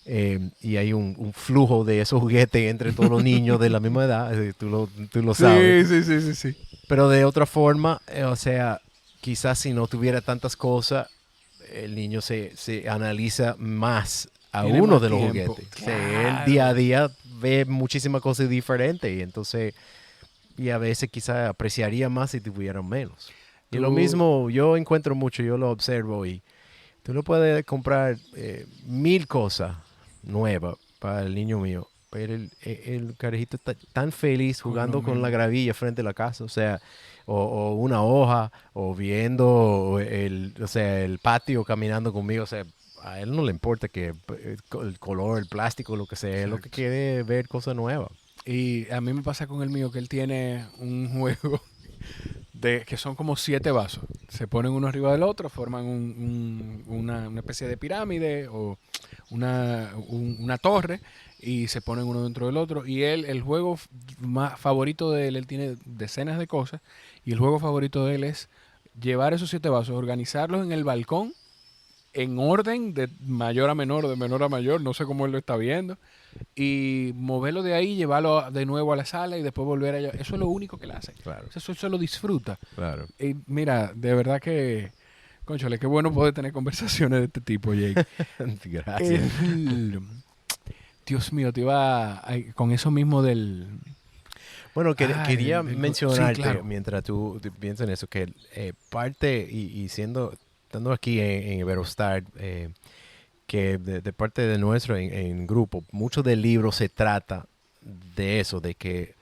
Y hay un flujo de esos juguetes entre todos los niños de la misma edad, tú lo sabes. Sí, sí, sí, sí, sí. Pero de otra forma, o sea, quizás si no tuviera tantas cosas, el niño se analiza más a Tiene uno más de los tiempo. juguetes. O sea, él día a día ve muchísimas cosas diferentes y entonces, y a veces quizá apreciaría más si tuvieran menos. Y lo Tú, mismo yo encuentro mucho, yo lo observo y tú no puedes comprar 1000 cosas nuevas para el niño mío, pero el carajito está tan feliz con lo jugando con la mismo. gravilla frente a la casa, o sea, o una hoja, o viendo o sea, el patio caminando conmigo, o sea, a él no le importa que el color, el plástico, lo que sea, él lo que Exacto. quiere es ver cosas nuevas. Y a mí me pasa con el mío que él tiene un juego de que son como 7 vasos. Se ponen uno arriba del otro, forman una especie de pirámide o una torre y se ponen uno dentro del otro. Y él, el juego más favorito de él tiene decenas de cosas y el juego favorito de él es llevar esos 7 vasos, organizarlos en el balcón en orden de mayor a menor, de menor a mayor, no sé cómo él lo está viendo, y moverlo de ahí, llevarlo de nuevo a la sala y después volver allá. Eso es lo único que él hace. Claro, Eso se lo disfruta. claro. Y mira, de verdad que, cónchale, qué bueno poder tener conversaciones de este tipo, Jake. Gracias. El- Dios mío, te iba con eso mismo del... Bueno, Ay, quería sí, mencionarte, claro. mientras tú piensas en eso, que parte, y estando aquí en Iberostar, que de parte de nuestro en grupo, mucho del libro se trata de eso, de que,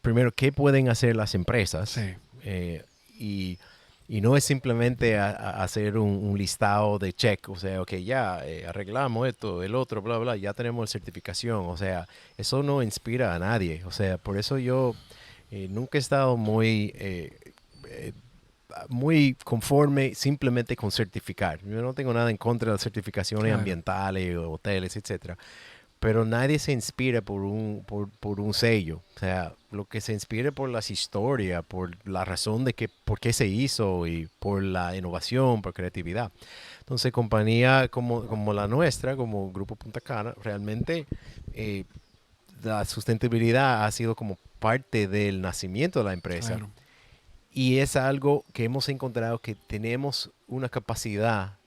primero, ¿qué pueden hacer las empresas? Sí, Eh, y, y no es simplemente hacer un listado de check, o sea, ok, ya arreglamos esto, el otro, bla, bla, ya tenemos certificación, o sea, eso no inspira a nadie, o sea, por eso yo nunca he estado eh, muy conforme simplemente con certificar. Yo no tengo nada en contra de las certificaciones claro. ambientales, hoteles, etcétera, pero nadie se inspira por un sello. O sea, lo que se inspira por las historias, por la razón de que, por qué se hizo y por la innovación, por creatividad. Entonces, compañía como la nuestra, como Grupo Punta Cana, realmente eh, la sustentabilidad ha sido como parte del nacimiento de la empresa. Claro. Y es algo que hemos encontrado que tenemos una capacidad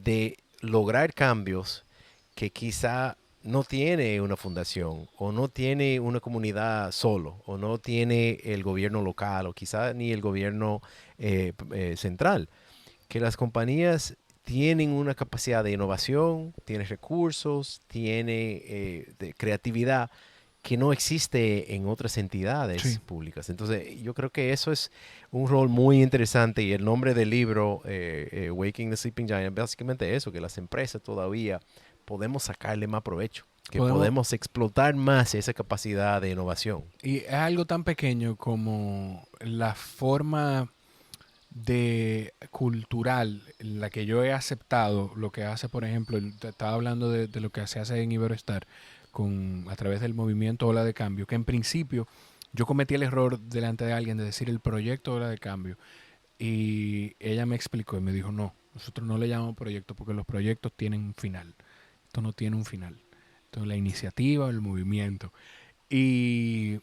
de lograr cambios que quizá no tiene una fundación o no tiene una comunidad solo o no tiene el gobierno local o quizá ni el gobierno central. Que las compañías tienen una capacidad de innovación, tienen recursos, tienen de creatividad que no existe en otras Sí. entidades públicas. Entonces, yo creo que eso es un rol muy interesante y el nombre del libro, Waking the Sleeping Giant, básicamente eso, que las empresas todavía podemos sacarle más provecho, que Podemos, podemos explotar más esa capacidad de innovación. y es algo tan pequeño como la forma de cultural en la que yo he aceptado lo que hace, por ejemplo, te estaba hablando de lo que se hace en Iberostar a través del movimiento Ola de Cambio, que en principio yo cometí el error delante de alguien de decir el proyecto Ola de Cambio y ella me explicó y me dijo, no, nosotros no le llamamos proyecto porque los proyectos tienen un final, esto no tiene un final, esto es la iniciativa, el movimiento. Y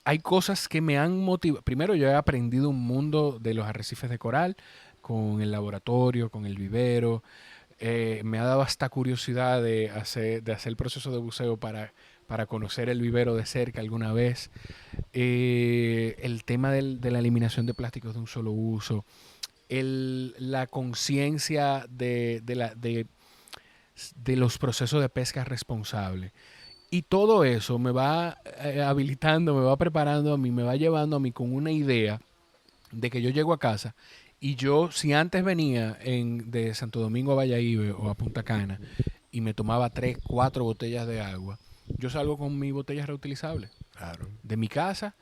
hay cosas que me han motivado. Primero, yo he aprendido un mundo de los arrecifes de coral con el laboratorio, con el vivero. Me ha dado hasta curiosidad de hacer el proceso de buceo para conocer el vivero de cerca alguna vez. El tema de la eliminación de plásticos de un solo uso. La conciencia de los procesos de pesca responsable. Y todo eso me va habilitando, me va preparando a mí, me va llevando a mí con una idea de que yo llego a casa y yo, si antes venía de Santo Domingo a Valladolid o a Punta Cana y me tomaba 3, 4 botellas de agua, yo salgo con mi botella reutilizable Claro. de mi casa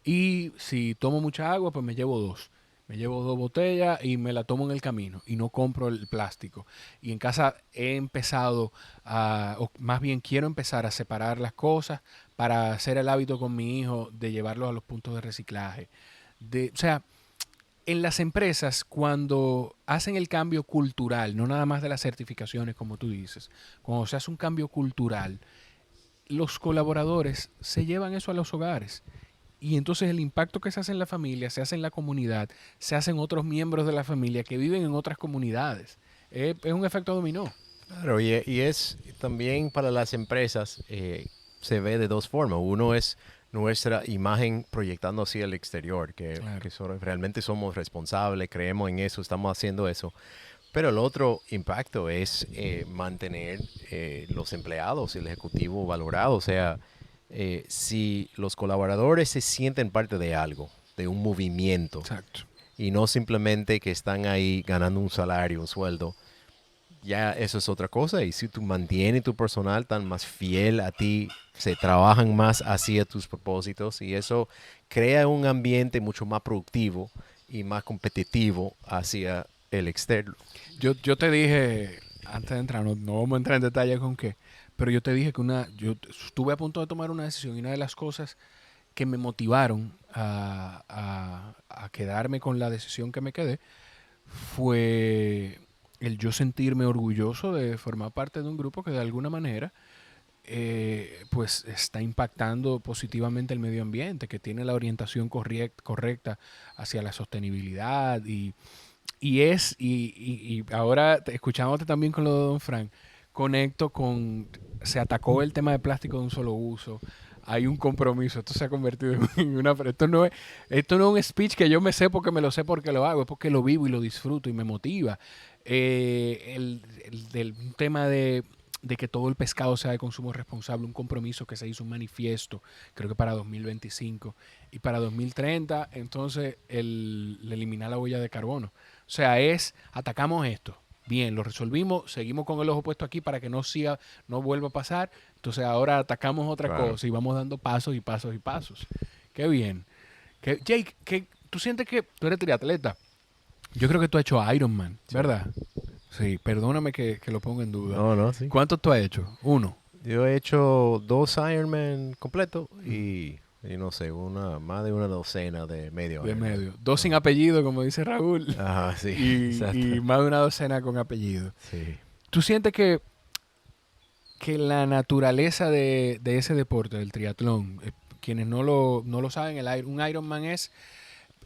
y si tomo mucha agua, pues me llevo dos. Me llevo 2 botellas y me la tomo en el camino y no compro el plástico. Y en casa he empezado o más bien quiero empezar a separar las cosas para hacer el hábito con mi hijo de llevarlos a los puntos de reciclaje. O sea, en las empresas cuando hacen el cambio cultural, no nada más de las certificaciones como tú dices, cuando se hace un cambio cultural, los colaboradores se llevan eso a los hogares. Y entonces el impacto que se hace en la familia, se hace en la comunidad, se hacen otros miembros de la familia que viven en otras comunidades. Es un efecto dominó. Claro, y es también para las empresas, se ve de dos formas. Uno es nuestra imagen proyectando hacia el exterior, Claro. realmente somos responsables, creemos en eso, estamos haciendo eso. Pero el otro impacto es mantener los empleados y el ejecutivo valorado. O sea, si los colaboradores se sienten parte de algo, de un movimiento, Exacto. y no simplemente que están ahí ganando un salario, un sueldo, ya eso es otra cosa. Y si tú mantienes tu personal tan más fiel a ti, se trabajan más hacia tus propósitos y eso crea un ambiente mucho más productivo y más competitivo hacia el externo. Yo te dije, antes de entrar, no vamos a entrar en detalle con qué, pero yo te dije que estuve a punto de tomar una decisión y una de las cosas que me motivaron a quedarme con la decisión que me quedé fue el yo sentirme orgulloso de formar parte de un grupo que de alguna manera pues está impactando positivamente el medio ambiente, que tiene la orientación correcta hacia la sostenibilidad y ahora escuchándote también con lo de Don Frank, conecto con, se atacó el tema de plástico de un solo uso, hay un compromiso, esto se ha convertido en una, esto no es un speech que yo me sé porque me lo sé porque lo hago, es porque lo vivo y lo disfruto y me motiva. Un tema de que todo el pescado sea de consumo responsable, un compromiso que se hizo un manifiesto, creo que para 2025 y para 2030, entonces el eliminar la huella de carbono. O sea, atacamos esto, bien, lo resolvimos, seguimos con el ojo puesto aquí para que no vuelva a pasar, entonces ahora atacamos otra Claro. cosa y vamos dando pasos y pasos y pasos. Qué bien. Jake, tú sientes que tú eres triatleta. Yo creo que tú has hecho Ironman, Sí. ¿verdad? Sí, perdóname que lo ponga en duda. No, no, sí. ¿Cuánto tú has hecho? Uno. Yo he hecho 2 Ironman completos y no sé, más de una docena de medio De Ironman. medio. Dos sin Ajá. apellido, como dice Raúl. Ajá, sí, exacto. Y más de una docena con apellido. Sí. ¿Tú sientes que la naturaleza de ese deporte, del triatlón, quienes no lo saben, un Ironman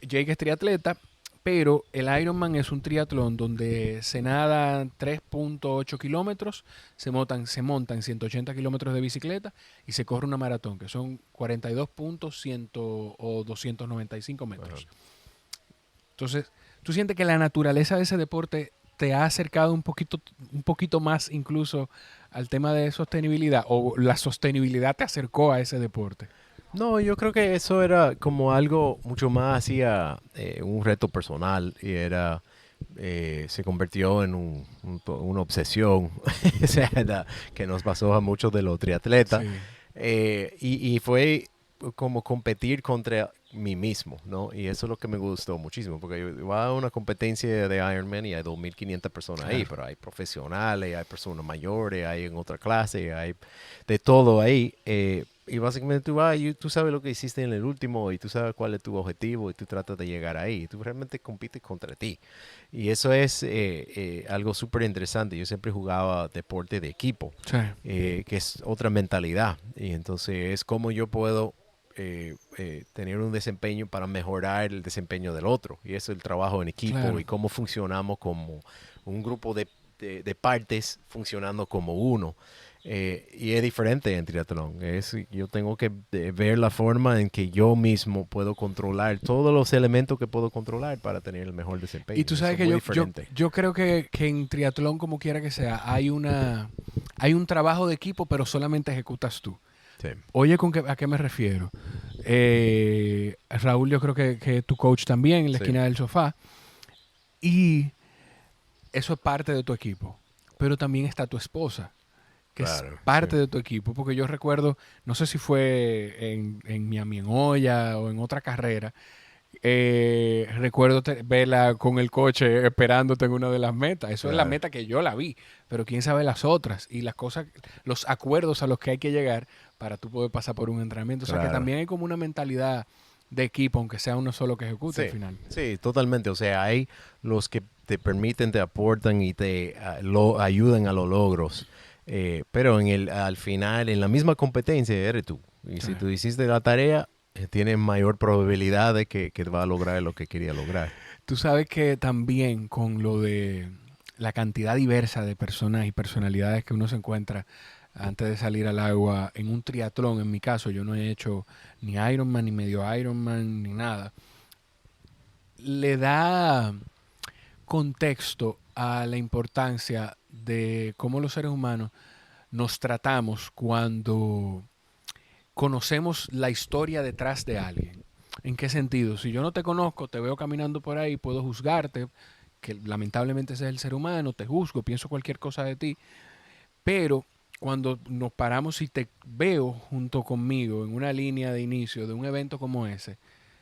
Jake es triatleta, pero el Ironman es un triatlón donde se nada 3.8 kilómetros, se montan 180 kilómetros de bicicleta y se corre una maratón, que son 42.100 o 295 Ajá. metros. Entonces, ¿tú sientes que la naturaleza de ese deporte te ha acercado un poquito más incluso al tema de sostenibilidad o la sostenibilidad te acercó a ese deporte? No, yo creo que eso era como algo mucho más hacia un reto personal y se convirtió en una obsesión o sea, que nos pasó a muchos de los triatletas. Sí, Y fue como competir contra mí mismo, ¿no? Y eso es lo que me gustó muchísimo, porque yo iba a una competencia de Ironman y hay 2.500 personas ahí, claro. pero hay profesionales, hay personas mayores, hay en otra clase, hay de todo ahí. Y básicamente tú vas y tú sabes lo que hiciste en el último y tú sabes cuál es tu objetivo y tú tratas de llegar ahí. Tú realmente compites contra ti. Y eso es algo súper interesante. Yo siempre jugaba deporte de equipo, Sí, que es otra mentalidad. Y entonces es como yo puedo tener un desempeño para mejorar el desempeño del otro. Y eso es el trabajo en equipo claro. y cómo funcionamos como un grupo de partes funcionando como uno. Y es diferente en triatlón. Yo tengo que ver la forma en que yo mismo puedo controlar todos los elementos que puedo controlar para tener el mejor Y desempeño. tú Eso sabes es que muy yo diferente. creo que en triatlón, como quiera que sea, hay un trabajo de equipo, pero solamente ejecutas tú. Sí, Oye, ¿a qué me refiero? Raúl, yo creo que tu coach también en la sí, esquina del sofá. Y eso es parte de tu equipo. Pero también está tu esposa, que es claro, sí. parte de tu equipo. Porque yo recuerdo, no sé si fue en Miami en Olla o en otra carrera, recuerdo verla con el coche esperándote en una de las metas. Eso es la Claro. meta que yo la vi, pero quién sabe las otras y las cosas, los acuerdos a los que hay que llegar para tú poder pasar por un entrenamiento. O sea que Claro. también hay como una mentalidad de equipo, aunque sea uno solo que ejecute al Sí, final. sí, totalmente. O sea, hay los que te permiten, te aportan y te lo ayudan a los logros. Pero al final, en la misma competencia, eres tú. Y Sí. si tú hiciste la tarea, tienes mayor probabilidad de que va a lograr lo que quería lograr. Tú sabes que también con la cantidad diversa de personas y personalidades que uno se encuentra antes de salir al agua en un triatlón. En mi caso, yo no he hecho ni Ironman, ni medio Ironman, ni nada. Le da contexto a la importancia de cómo los seres humanos nos tratamos cuando conocemos la historia detrás de alguien. ¿En qué sentido? Si yo no te conozco, te veo caminando por ahí, puedo juzgarte, que lamentablemente ese es el ser humano, te juzgo, pienso cualquier cosa de ti, pero cuando nos paramos y te veo junto conmigo en una línea de inicio de un evento como ese,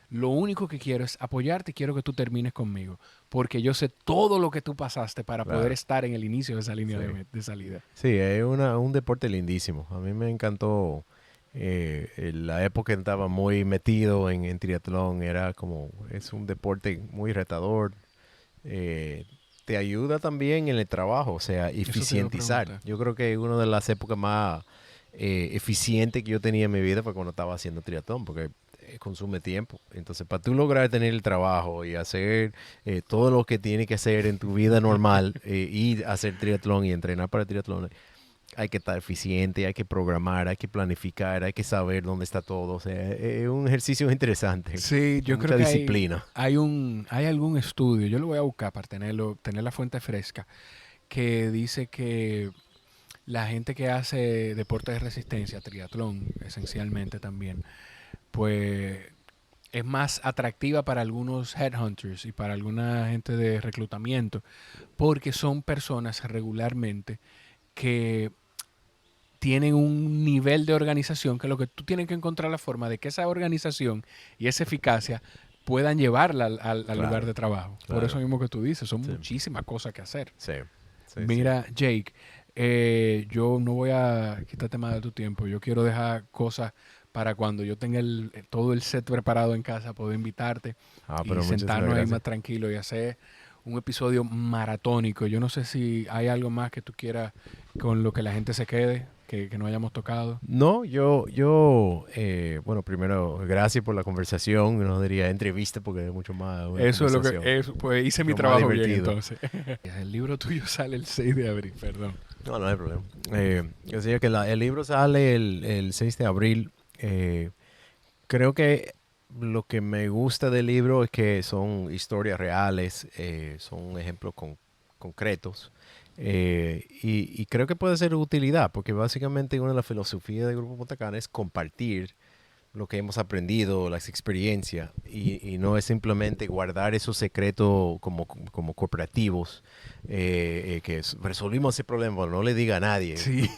lo único que quiero es apoyarte y quiero que tú termines conmigo, porque yo sé todo lo que tú pasaste para poder Claro. estar en el inicio de esa línea Sí. de salida. Sí, es un deporte lindísimo. A mí me encantó la época que estaba muy metido en triatlón. Es un deporte muy retador. Te ayuda también en el trabajo, o sea, Eso te iba a eficientizar. preguntar. Yo creo que una de las épocas más eficientes que yo tenía en mi vida fue cuando estaba haciendo triatlón, porque consume tiempo. Entonces, para tú lograr tener el trabajo y hacer todo lo que tienes que hacer en tu vida normal, ir a hacer triatlón y entrenar para triatlón, hay que estar eficiente, hay que programar, hay que planificar, hay que saber dónde está todo. O sea, es un ejercicio interesante, Sí, con yo creo mucha que disciplina. hay algún estudio, yo lo voy a buscar para tener la fuente fresca, que dice que la gente que hace deporte de resistencia, triatlón esencialmente también, pues es más atractiva para algunos headhunters y para alguna gente de reclutamiento, porque son personas regularmente que tienen un nivel de organización que lo que tú tienes que encontrar la forma de que esa organización y esa eficacia puedan llevarla al lugar Claro, de trabajo. Por eso claro. mismo que tú dices, son Sí, muchísimas cosas que hacer. sí, sí, sí. Mira, Jake, yo no voy a quitarte más de tu tiempo. Yo quiero dejar cosas para cuando yo tenga todo el set preparado en casa, poder invitarte Ah, y pero muchísimas sentarnos ahí gracias. más tranquilo y hacer un episodio maratónico. Yo no sé si hay algo más que tú quieras con lo que la gente se quede, que no hayamos tocado. No, bueno, primero, gracias por la conversación. No diría entrevista porque es mucho más una Eso es lo que conversación. pues hice mi Lo más trabajo bien divertido. entonces. El libro tuyo sale el 6 de abril, perdón. No, no hay problema. Yo decía que el libro sale el 6 de abril. Creo que lo que me gusta del libro es que son historias reales, son ejemplos concretos. Y creo que puede ser de utilidad, porque básicamente una de las filosofías del Grupo Punta Cana es compartir lo que hemos aprendido, las experiencias, y no es simplemente guardar esos secretos como cooperativos, resolvimos ese problema, no le diga a nadie. Sí,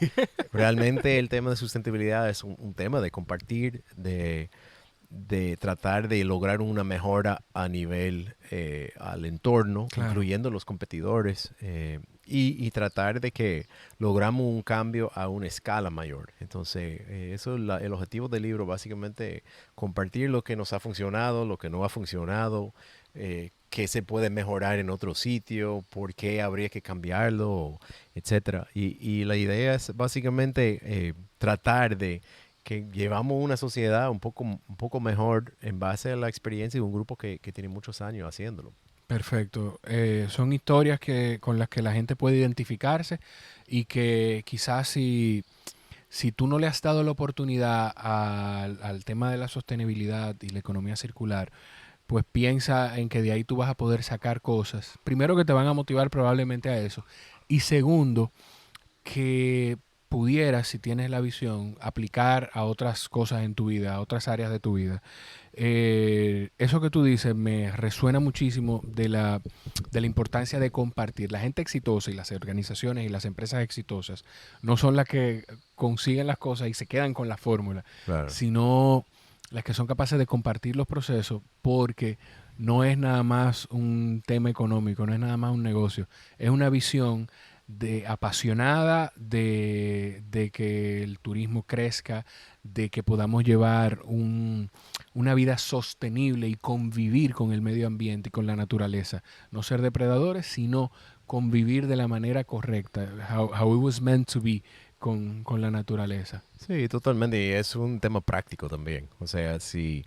Realmente el tema de sustentabilidad es un tema de compartir, de tratar de lograr una mejora a nivel al entorno, claro. incluyendo los competidores, y tratar de que logramos un cambio a una escala mayor. Entonces, eso es el objetivo del libro, básicamente compartir lo que nos ha funcionado, lo que no ha funcionado, qué se puede mejorar en otro sitio, por qué habría que cambiarlo, etcétera. Y la idea es básicamente tratar de que llevamos una sociedad un poco mejor en base a la experiencia de un grupo que tiene muchos años haciéndolo. Perfecto. Son historias con las que la gente puede identificarse y que quizás si tú no le has dado la oportunidad al tema de la sostenibilidad y la economía circular, pues piensa en que de ahí tú vas a poder sacar cosas. Primero que te van a motivar probablemente a eso. Y segundo, que pudieras, si tienes la visión, aplicar a otras cosas en tu vida, a otras áreas de tu vida. Eso que tú dices me resuena muchísimo de la importancia de compartir. La gente exitosa y las organizaciones y las empresas exitosas no son las que consiguen las cosas y se quedan con la fórmula, Claro. sino las que son capaces de compartir los procesos, porque no es nada más un tema económico, no es nada más un negocio, es una visión apasionada de que el turismo crezca, de que podamos llevar una vida sostenible y convivir con el medio ambiente y con la naturaleza. No ser depredadores, sino convivir de la manera correcta, how it was meant to be con la naturaleza. Sí, totalmente. Y es un tema práctico también. O sea, si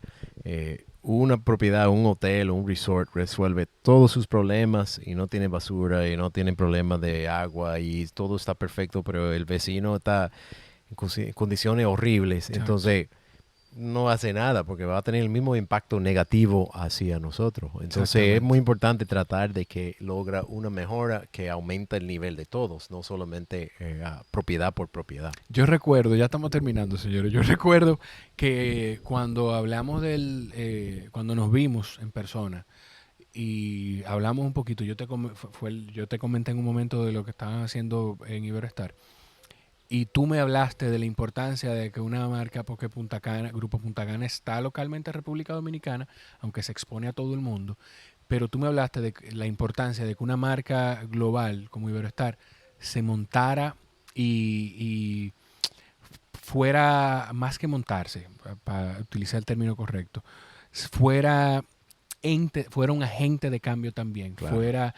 una propiedad, un hotel o un resort resuelve todos sus problemas y no tiene basura y no tiene problemas de agua y todo está perfecto, pero el vecino está en condiciones horribles, entonces no hace nada porque va a tener el mismo impacto negativo hacia nosotros. Entonces es muy importante tratar de que logra una mejora que aumenta el nivel de todos, no solamente propiedad por propiedad. Yo recuerdo, ya estamos terminando, señores, yo recuerdo que cuando hablamos cuando nos vimos en persona y hablamos un poquito, yo te comenté en un momento de lo que estaban haciendo en Iberostar. Y tú me hablaste de la importancia de que una marca porque Grupo Punta Cana está localmente en República Dominicana, aunque se expone a todo el mundo, pero tú me hablaste de la importancia de que una marca global como Iberostar se montara y fuera, más que montarse, para utilizar el término correcto, fuera un agente de cambio también, Claro. fuera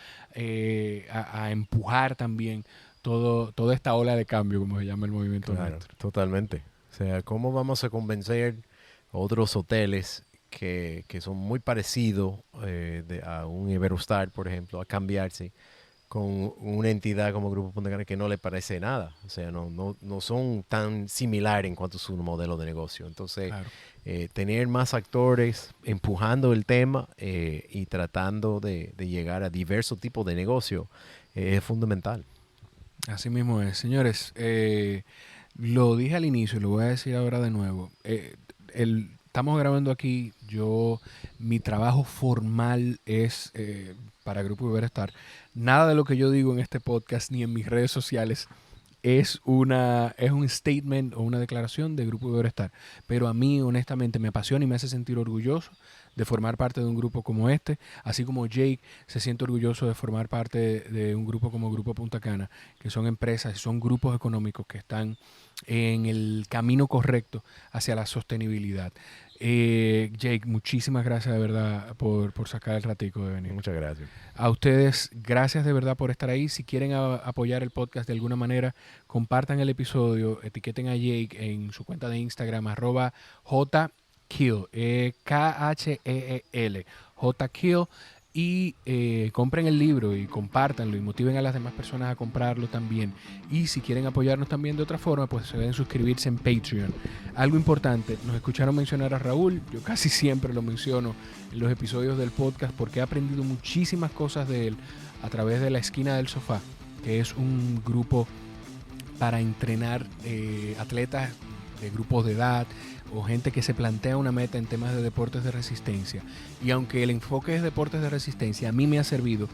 a empujar también toda esta ola de cambio, como se llama el movimiento nuestro. Totalmente. O sea, ¿cómo vamos a convencer a otros hoteles que son muy parecidos a un Iberostar, por ejemplo, a cambiarse con una entidad como Grupo Punta Cana que no le parece nada? O sea, no son tan similares en cuanto a su modelo de negocio. Entonces, Claro. Tener más actores empujando el tema y tratando de llegar a diversos tipos de negocio es fundamental. Así mismo es. Señores, lo dije al inicio y lo voy a decir ahora de nuevo. Estamos grabando aquí. Mi trabajo formal es para Grupo Iberostar. Nada de lo que yo digo en este podcast ni en mis redes sociales es un statement o una declaración de Grupo Iberostar. Pero a mí, honestamente, me apasiona y me hace sentir orgulloso de formar parte de un grupo como este, así como Jake se siente orgulloso de formar parte de un grupo como Grupo Punta Cana, que son empresas, son grupos económicos que están en el camino correcto hacia la sostenibilidad. Jake, muchísimas gracias de verdad por sacar el ratico de venir. Muchas gracias. A ustedes, gracias de verdad por estar ahí. Si quieren apoyar el podcast de alguna manera, compartan el episodio, etiqueten a Jake en su cuenta de Instagram, @jkill, Kheel, jkill, y compren el libro y compártanlo y motiven a las demás personas a comprarlo también. Y si quieren apoyarnos también de otra forma, pues se deben suscribirse en Patreon. Algo importante, nos escucharon mencionar a Raúl, yo casi siempre lo menciono en los episodios del podcast porque he aprendido muchísimas cosas de él a través de La Esquina del Sofá, que es un grupo para entrenar atletas de grupos de edad o gente que se plantea una meta en temas de deportes de resistencia. Y aunque el enfoque es deportes de resistencia, a mí me ha servido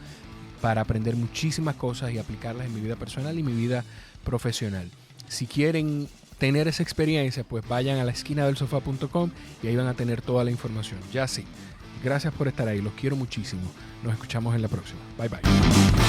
para aprender muchísimas cosas y aplicarlas en mi vida personal y mi vida profesional. Si quieren tener esa experiencia, pues vayan a laesquinadelsofá.com y ahí van a tener toda la información. Ya sí. Gracias por estar ahí. Los quiero muchísimo. Nos escuchamos en la próxima. Bye bye.